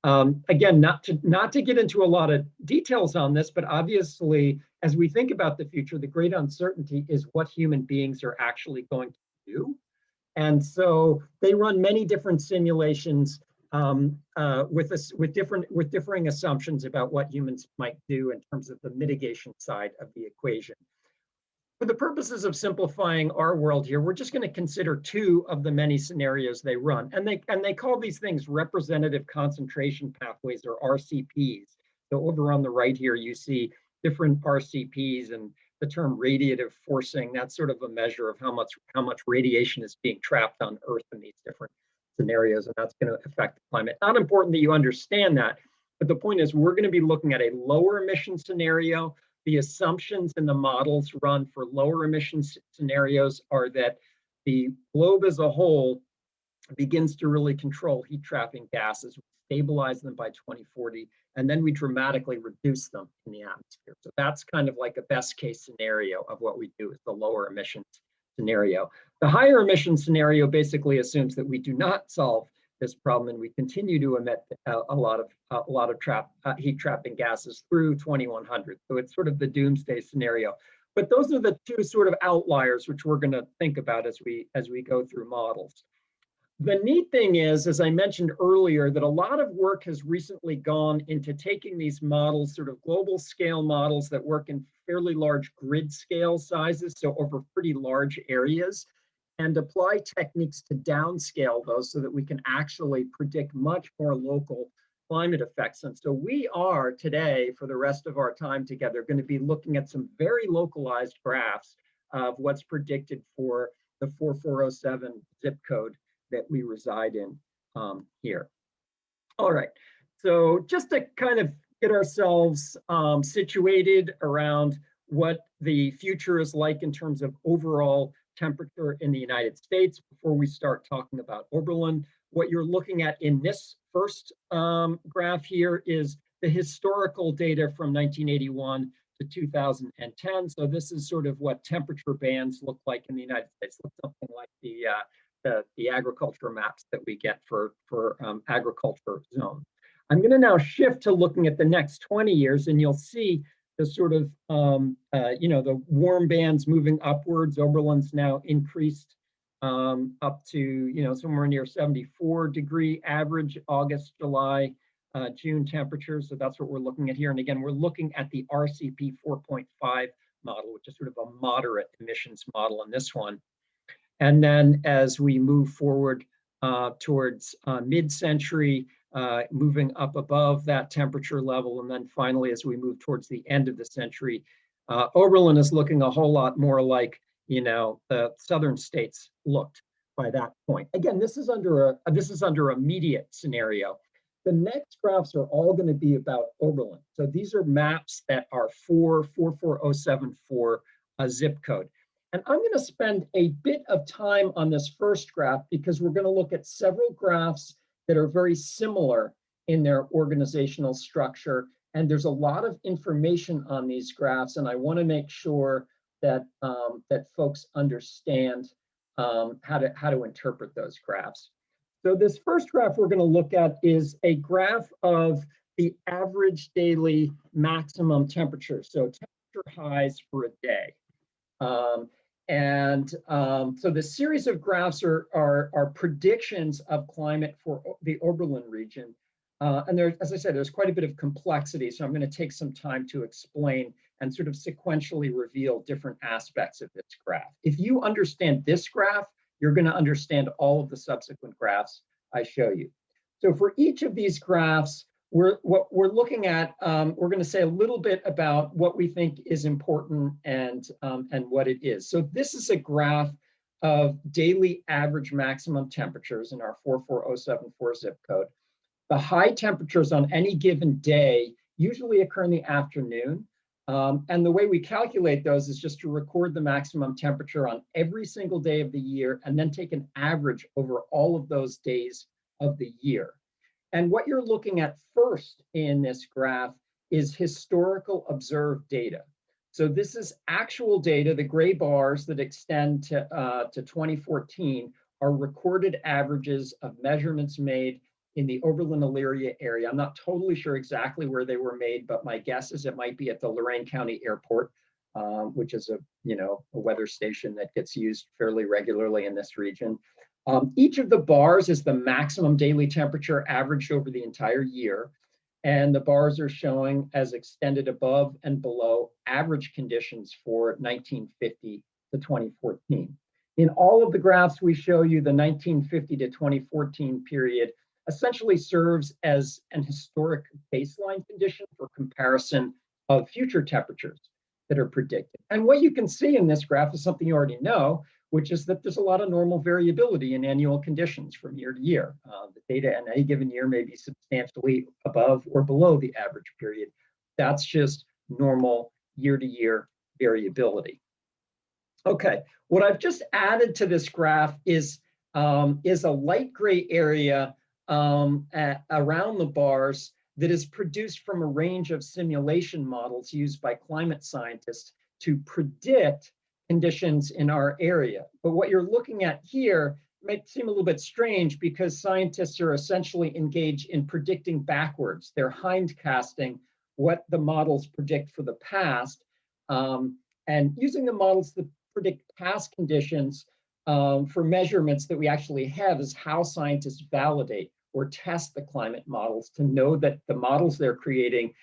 Again, not to get into a lot of details on this, but obviously, as we think about the future, the great uncertainty is what human beings are actually going to do. And so they run many different simulations with differing assumptions about what humans might do in terms of the mitigation side of the equation. For the purposes of simplifying our world here, we're just going to consider two of the many scenarios they run. And they call these things representative concentration pathways, or RCPs. So over on the right here, you see different RCPs, and the term radiative forcing, that's sort of a measure of how much radiation is being trapped on Earth in these different scenarios, and that's going to affect the climate. Not important that you understand that, but the point is we're going to be looking at a lower emission scenario. The assumptions in the models run for lower emissions scenarios are that the globe as a whole begins to really control heat trapping gases, stabilize them by 2040, and then we dramatically reduce them in the atmosphere. So that's kind of like a best case scenario of what we do, is the lower emissions scenario. The higher emission scenario basically assumes that we do not solve this problem and we continue to emit a lot of heat trapping gases through 2100. So it's sort of the doomsday scenario. But those are the two sort of outliers which we're going to think about as we go through models. The neat thing is, as I mentioned earlier, that a lot of work has recently gone into taking these models, sort of global scale models that work in fairly large grid scale sizes, so over pretty large areas, and apply techniques to downscale those so that we can actually predict much more local climate effects. And so we are today, for the rest of our time together, going to be looking at some very localized graphs of what's predicted for the 4407 zip code that we reside in here. All right, so just to kind of get ourselves situated around what the future is like in terms of overall temperature in the United States before we start talking about Oberlin, what you're looking at in this first graph here is the historical data from 1981 to 2010. So this is sort of what temperature bands look like in the United States. Looks something like the agriculture maps that we get for agriculture zones. I'm going to now shift to looking at the next 20 years, and you'll see the sort of, the warm bands moving upwards. Oberlin's now increased up to, somewhere near 74 degree average August, July June temperatures. So that's what we're looking at here. And again, we're looking at the RCP 4.5 model, which is sort of a moderate emissions model in this one. And then as we move forward towards mid-century, moving up above that temperature level, and then finally, as we move towards the end of the century, Oberlin is looking a whole lot more like, you know, the southern states looked by that point. Again, this is under a immediate scenario. The next graphs are all going to be about Oberlin. So these are maps that are for 44074 zip code. And I'm going to spend a bit of time on this first graph because we're going to look at several graphs that are very similar in their organizational structure. And there's a lot of information on these graphs, and I want to make sure that that folks understand how to interpret those graphs. So this first graph we're going to look at is a graph of the average daily maximum temperature. So temperature highs for a day. So the series of graphs are predictions of climate for the Oberlin region. And there, as I said, there's quite a bit of complexity. So I'm going to take some time to explain and sort of sequentially reveal different aspects of this graph. If you understand this graph, you're going to understand all of the subsequent graphs I show you. So for each of these graphs, what we're looking at, we're going to say a little bit about what we think is important and what it is. So this is a graph of daily average maximum temperatures in our 44074 zip code. The high temperatures on any given day usually occur in the afternoon. And the way we calculate those is just to record the maximum temperature on every single day of the year and then take an average over all of those days of the year. And what you're looking at first in this graph is historical observed data. So this is actual data. The gray bars that extend to 2014 are recorded averages of measurements made in the Oberlin-Elyria area. I'm not totally sure exactly where they were made, but my guess is it might be at the Lorain County Airport, which is a weather station that gets used fairly regularly in this region. Each of the bars is the maximum daily temperature averaged over the entire year. And the bars are showing as extended above and below average conditions for 1950 to 2014. In all of the graphs we show you, the 1950 to 2014 period essentially serves as an historic baseline condition for comparison of future temperatures that are predicted. And what you can see in this graph is something you already know, which is that there's a lot of normal variability in annual conditions from year to year. The data in any given year may be substantially above or below the average period. That's just normal year-to-year variability. Okay, what I've just added to this graph is a light gray area around the bars that is produced from a range of simulation models used by climate scientists to predict conditions in our area. But what you're looking at here might seem a little bit strange because scientists are essentially engaged in predicting backwards. They're hindcasting what the models predict for the past, and using the models to predict past conditions for measurements that we actually have is how scientists validate or test the climate models to know that the models they're creating,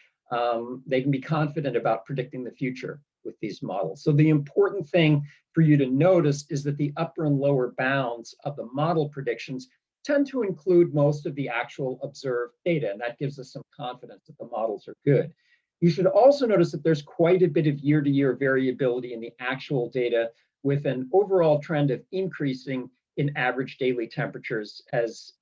they can be confident about predicting the future with these models. So the important thing for you to notice is that the upper and lower bounds of the model predictions tend to include most of the actual observed data, and that gives us some confidence that the models are good. You should also notice that there's quite a bit of year-to-year variability in the actual data, with an overall trend of increasing in average daily temperatures as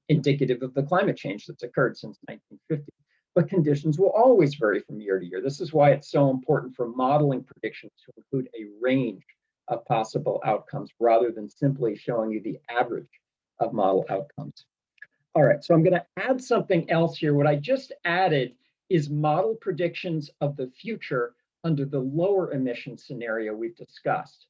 indicative of the climate change that's occurred since 1950. But conditions will always vary from year to year. This is why it's so important for modeling predictions to include a range of possible outcomes rather than simply showing you the average of model outcomes. All right, so I'm going to add something else here. What I just added is model predictions of the future under the lower emission scenario we've discussed.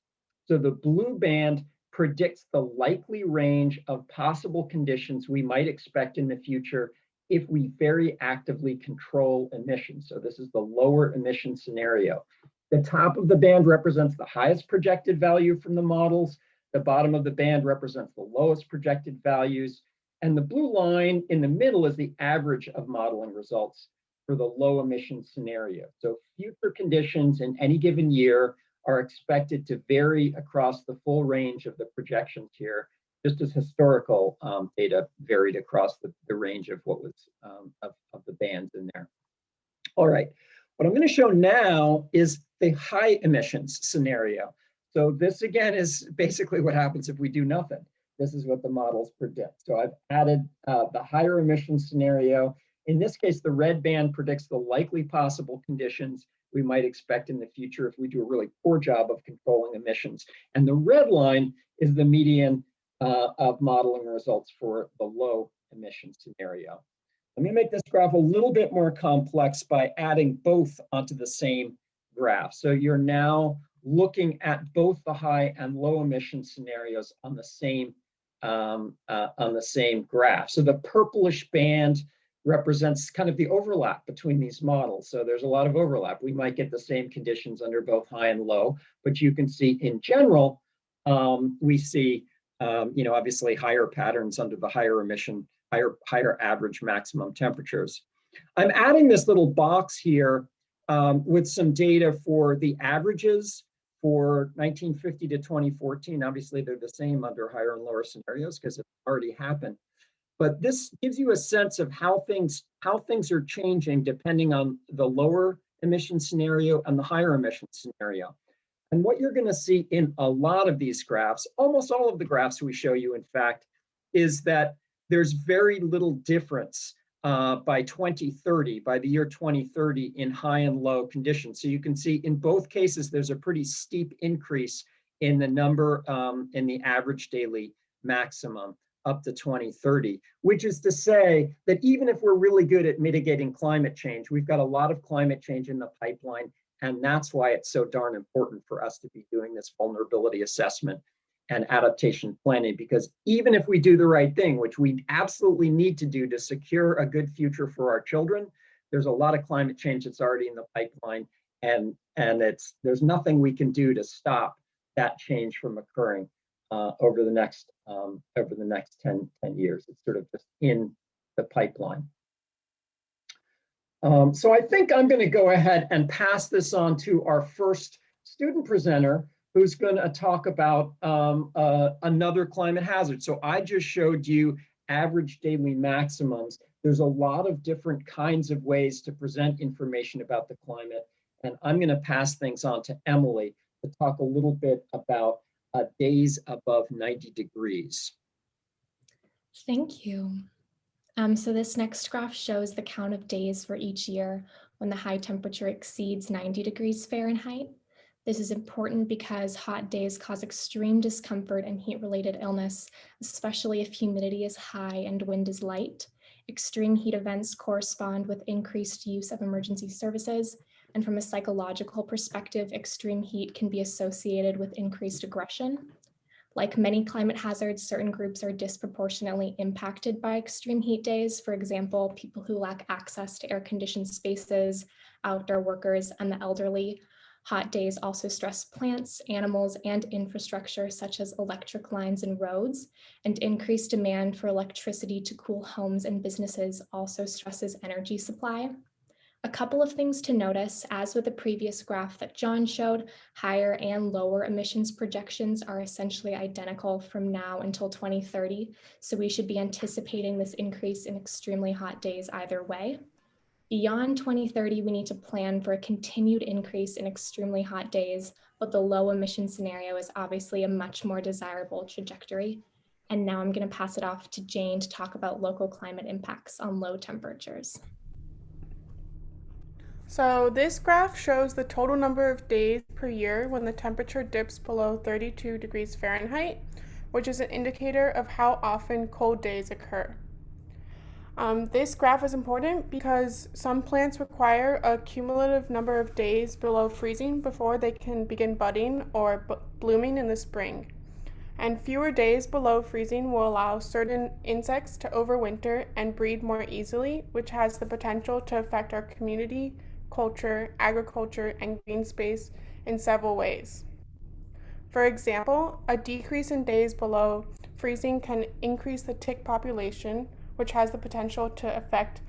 So the blue band predicts the likely range of possible conditions we might expect in the future if we very actively control emissions. So this is the lower emission scenario. The top of the band represents the highest projected value from the models. The bottom of the band represents the lowest projected values. And the blue line in the middle is the average of modeling results for the low emission scenario. So future conditions in any given year are expected to vary across the full range of the projections here, just as historical data varied across the range of what was of the bands in there. All right, what I'm going to show now is the high emissions scenario. So this again is basically what happens if we do nothing. This is what the models predict. So I've added the higher emissions scenario. In this case, the red band predicts the likely possible conditions we might expect in the future if we do a really poor job of controlling emissions. And the red line is the median of modeling results for the low emission scenario. Let me make this graph a little bit more complex by adding both onto the same graph. So you're now looking at both the high and low emission scenarios on the same graph. So the purplish band represents kind of the overlap between these models. So there's a lot of overlap. We might get the same conditions under both high and low, but you can see in general, we see, obviously higher patterns under the higher emission, higher average maximum temperatures. I'm adding this little box here with some data for the averages for 1950 to 2014. Obviously, they're the same under higher and lower scenarios because it already happened. But this gives you a sense of how things are changing depending on the lower emission scenario and the higher emission scenario. And what you're going to see in a lot of these graphs, almost all of the graphs we show you, in fact, is that there's very little difference by 2030, by the year 2030 in high and low conditions. So you can see in both cases, there's a pretty steep increase in the number, in the average daily maximum up to 2030, which is to say that even if we're really good at mitigating climate change, we've got a lot of climate change in the pipeline. And that's why it's so darn important for us to be doing this vulnerability assessment and adaptation planning, because even if we do the right thing, which we absolutely need to do to secure a good future for our children, there's a lot of climate change that's already in the pipeline, and there's nothing we can do to stop that change from occurring over the next 10 years. It's sort of just in the pipeline. So I think I'm going to go ahead and pass this on to our first student presenter, who's going to talk about another climate hazard. So I just showed you average daily maximums. There's a lot of different kinds of ways to present information about the climate. And I'm going to pass things on to Emily to talk a little bit about days above 90 degrees. Thank you. So this next graph shows the count of days for each year when the high temperature exceeds 90 degrees Fahrenheit. This is important because hot days cause extreme discomfort and heat-related illness, especially if humidity is high and wind is light. Extreme heat events correspond with increased use of emergency services, and from a psychological perspective, extreme heat can be associated with increased aggression. Like many climate hazards, certain groups are disproportionately impacted by extreme heat days. For example, people who lack access to air-conditioned spaces, outdoor workers, and the elderly. Hot days also stress plants, animals, and infrastructure such as electric lines and roads, and increased demand for electricity to cool homes and businesses also stresses energy supply. A couple of things to notice, as with the previous graph that John showed, higher and lower emissions projections are essentially identical from now until 2030, so we should be anticipating this increase in extremely hot days either way. Beyond 2030, we need to plan for a continued increase in extremely hot days, but the low emission scenario is obviously a much more desirable trajectory. And now I'm going to pass it off to Jane to talk about local climate impacts on low temperatures. So this graph shows the total number of days per year when the temperature dips below 32 degrees Fahrenheit, which is an indicator of how often cold days occur. This graph is important because some plants require a cumulative number of days below freezing before they can begin budding or blooming in the spring. And fewer days below freezing will allow certain insects to overwinter and breed more easily, which has the potential to affect our community, culture, agriculture, and green space in several ways. For example, a decrease in days below freezing can increase the tick population, which has the potential to affect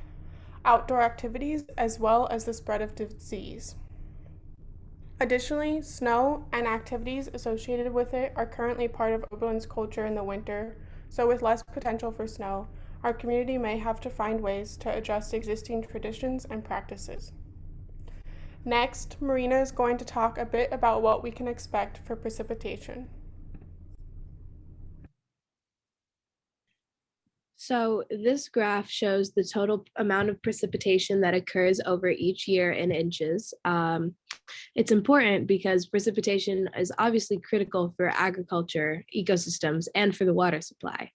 outdoor activities as well as the spread of disease. Additionally, snow and activities associated with it are currently part of Oberlin's culture in the winter, so with less potential for snow, our community may have to find ways to adjust existing traditions and practices. Next, Marina is going to talk a bit about what we can expect for precipitation. So this graph shows the total amount of precipitation that occurs over each year in inches. It's important because precipitation is obviously critical for agriculture, ecosystems, and for the water supply.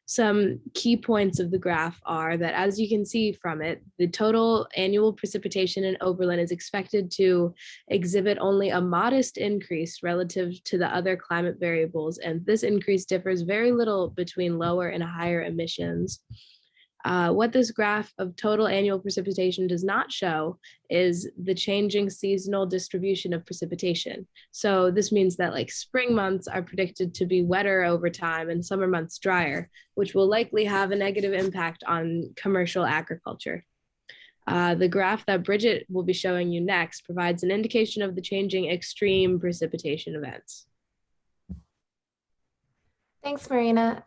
Some key points of the graph are that, as you can see from it, the total annual precipitation in Oberlin is expected to exhibit only a modest increase relative to the other climate variables, and this increase differs very little between lower and higher emissions. What this graph of total annual precipitation does not show is the changing seasonal distribution of precipitation. So this means that like spring months are predicted to be wetter over time and summer months drier, which will likely have a negative impact on commercial agriculture. The graph that Bridget will be showing you next provides an indication of the changing extreme precipitation events. Thanks, Marina.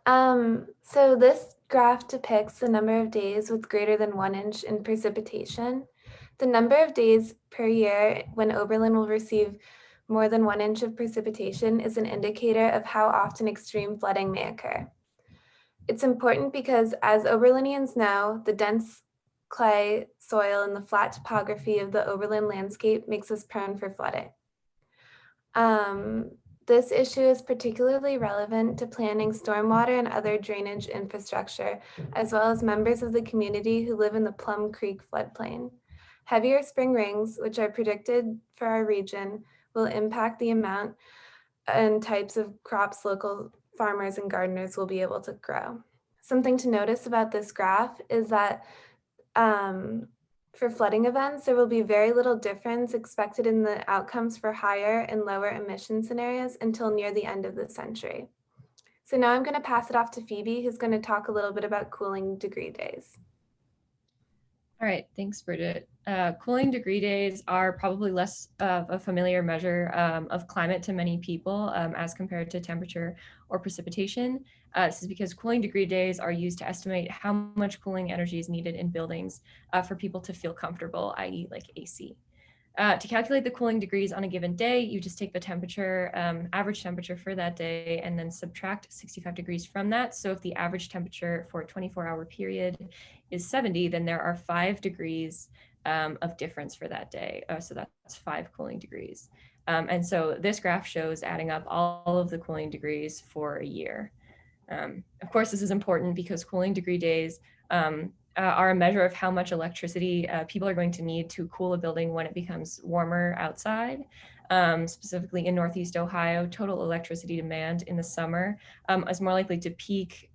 So this graph depicts the number of days with greater than 1 inch in precipitation. The number of days per year when Oberlin will receive more than 1 inch of precipitation is an indicator of how often extreme flooding may occur. It's important because, as Oberlinians know, the dense clay soil and the flat topography of the Oberlin landscape makes us prone for flooding. This issue is particularly relevant to planning stormwater and other drainage infrastructure, as well as members of the community who live in the Plum Creek floodplain. Heavier spring rains, which are predicted for our region, will impact the amount and types of crops local farmers and gardeners will be able to grow. Something to notice about this graph is that for flooding events, there will be very little difference expected in the outcomes for higher and lower emission scenarios until near the end of the century. So now I'm going to pass it off to Phoebe, who's going to talk a little bit about cooling degree days. All right, thanks, Bridget. Cooling degree days are probably less of a familiar measure of climate to many people as compared to temperature or precipitation. This is because cooling degree days are used to estimate how much cooling energy is needed in buildings for people to feel comfortable, i.e. like AC. To calculate the cooling degrees on a given day, you just take the temperature, average temperature for that day, and then subtract 65 degrees from that. So if the average temperature for a 24-hour period is 70, then there are 5 degrees of difference for that day. So that's 5 cooling degrees. And so this graph shows adding up all of the cooling degrees for a year. Of course, this is important because cooling degree days are a measure of how much electricity people are going to need to cool a building when it becomes warmer outside. Specifically in Northeast Ohio, total electricity demand in the summer is more likely to peak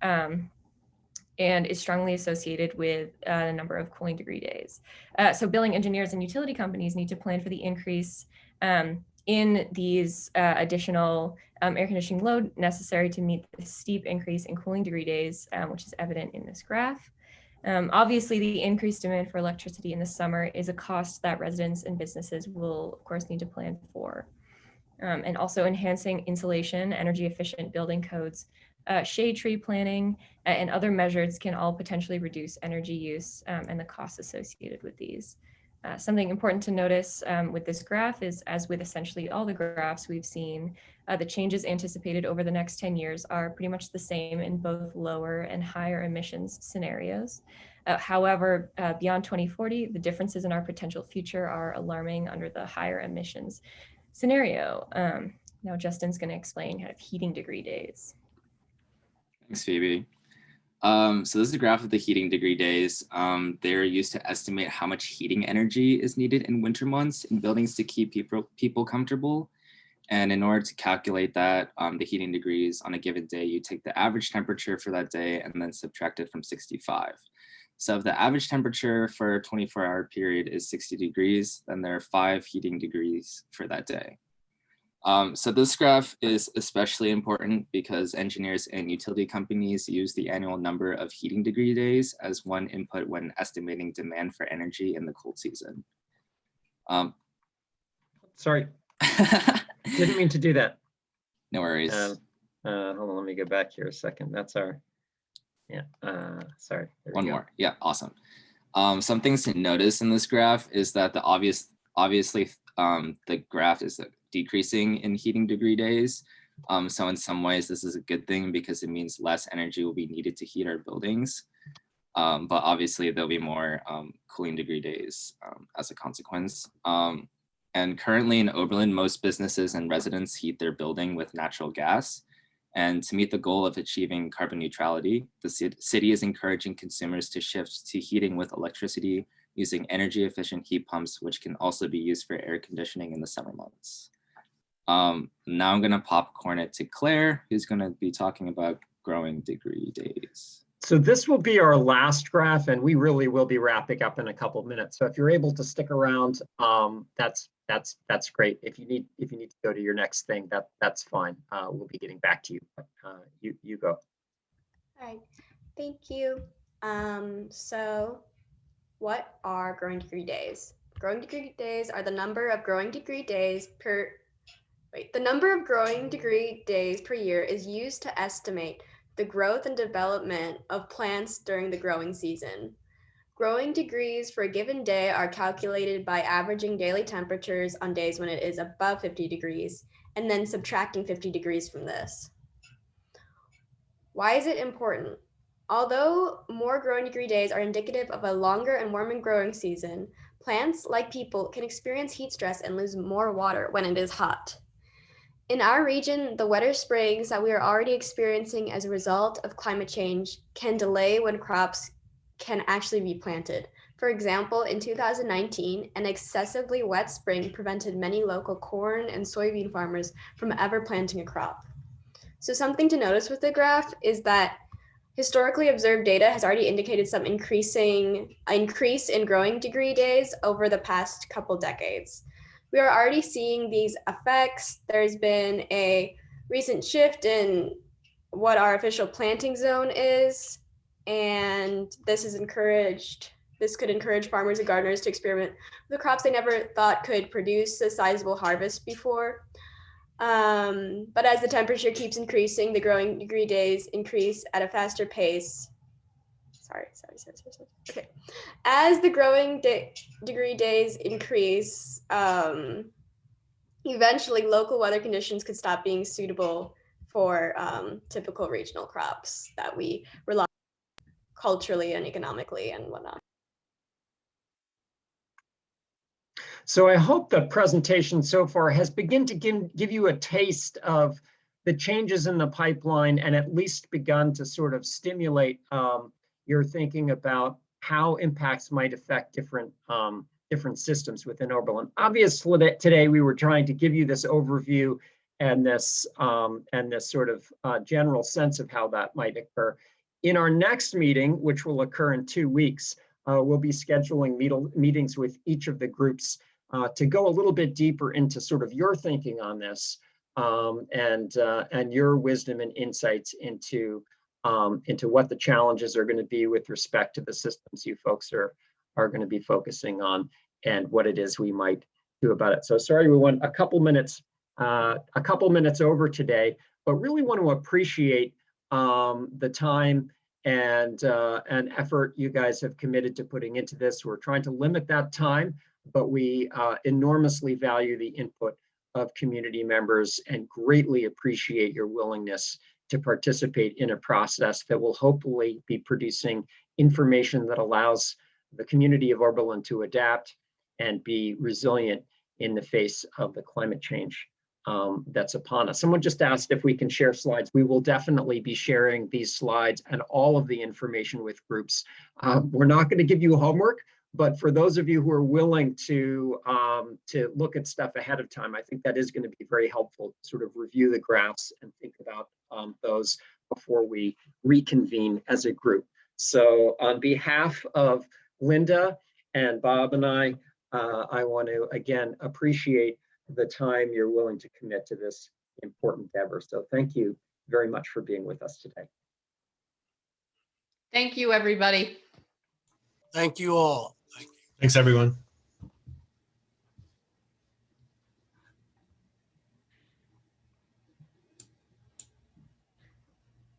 and is strongly associated with the number of cooling degree days. So building engineers and utility companies need to plan for the increase in these additional air conditioning load necessary to meet the steep increase in cooling degree days, which is evident in this graph. Obviously, the increased demand for electricity in the summer is a cost that residents and businesses will, of course, need to plan for. And also enhancing insulation, energy efficient building codes, shade tree planning, and other measures can all potentially reduce energy use and the costs associated with these. Something important to notice with this graph is, as with essentially all the graphs we've seen, the changes anticipated over the next 10 years are pretty much the same in both lower and higher emissions scenarios. However, beyond 2040, the differences in our potential future are alarming under the higher emissions scenario. Now Justin's going to explain kind of heating degree days. Thanks, Phoebe. So this is a graph of the heating degree days. They're used to estimate how much heating energy is needed in winter months in buildings to keep people comfortable. And in order to calculate that, the heating degrees on a given day, you take the average temperature for that day and then subtract it from 65. So if the average temperature for a 24-hour period is 60 degrees, then there are 5 heating degrees for that day. So this graph is especially important because engineers and utility companies use the annual number of heating degree days as one input when estimating demand for energy in the cold season. Sorry, didn't mean to do that. No worries. Hold on, let me go back here a second. That's our, yeah, sorry. One more, yeah, awesome. Some things to notice in this graph is that obviously the graph is decreasing in heating degree days. So in some ways, this is a good thing because it means less energy will be needed to heat our buildings. But obviously there'll be more cooling degree days as a consequence. And currently in Oberlin, most businesses and residents heat their building with natural gas. And to meet the goal of achieving carbon neutrality, the city is encouraging consumers to shift to heating with electricity using energy efficient heat pumps, which can also be used for air conditioning in the summer months. Now I'm gonna popcorn it to Claire, who's gonna be talking about growing degree days. So this will be our last graph, and we really will be wrapping up in a couple of minutes. So if you're able to stick around, that's great. If you need to go to your next thing, that's fine. We'll be getting back to you. But, you go. All right, thank you. So what are growing degree days? Growing degree days are the number of growing degree days per year is used to estimate the growth and development of plants during the growing season. Growing degrees for a given day are calculated by averaging daily temperatures on days when it is above 50 degrees and then subtracting 50 degrees from this. Why is it important? Although more growing degree days are indicative of a longer and warmer growing season, plants, like people, can experience heat stress and lose more water when it is hot. In our region, the wetter springs that we are already experiencing as a result of climate change can delay when crops can actually be planted. For example, in 2019, an excessively wet spring prevented many local corn and soybean farmers from ever planting a crop. So something to notice with the graph is that historically observed data has already indicated some increase in growing degree days over the past couple decades. We are already seeing these effects. There's been a recent shift in what our official planting zone is, and this could encourage farmers and gardeners to experiment with the crops they never thought could produce a sizable harvest before. But as the temperature keeps increasing, the growing degree days increase at a faster pace. Sorry. Okay. As the growing degree days increase, eventually local weather conditions could stop being suitable for typical regional crops that we rely on culturally and economically and whatnot. So I hope the presentation so far has begun to give you a taste of the changes in the pipeline and at least begun to sort of stimulate your thinking about how impacts might affect different systems within Oberlin. Obviously, today we were trying to give you this overview and this sort of general sense of how that might occur. In our next meeting, which will occur in 2 weeks, we'll be scheduling meetings with each of the groups to go a little bit deeper into sort of your thinking on this and your wisdom and insights into what the challenges are going to be with respect to the systems you folks are going to be focusing on and what it is we might do about it. So sorry we went a couple minutes over today, but really want to appreciate the time and effort you guys have committed to putting into this. We're trying to limit that time, but we enormously value the input of community members and greatly appreciate your willingness to participate in a process that will hopefully be producing information that allows the community of Oberlin to adapt and be resilient in the face of the climate change that's upon us. Someone just asked if we can share slides. We will definitely be sharing these slides and all of the information with groups. We're not going to give you homework, but for those of you who are willing to look at stuff ahead of time, I think that is going to be very helpful to sort of review the graphs and think about those before we reconvene as a group. So on behalf of Linda and Bob and I want to again appreciate the time you're willing to commit to this important endeavor. So thank you very much for being with us today. Thank you, everybody. Thank you all. Thanks, everyone.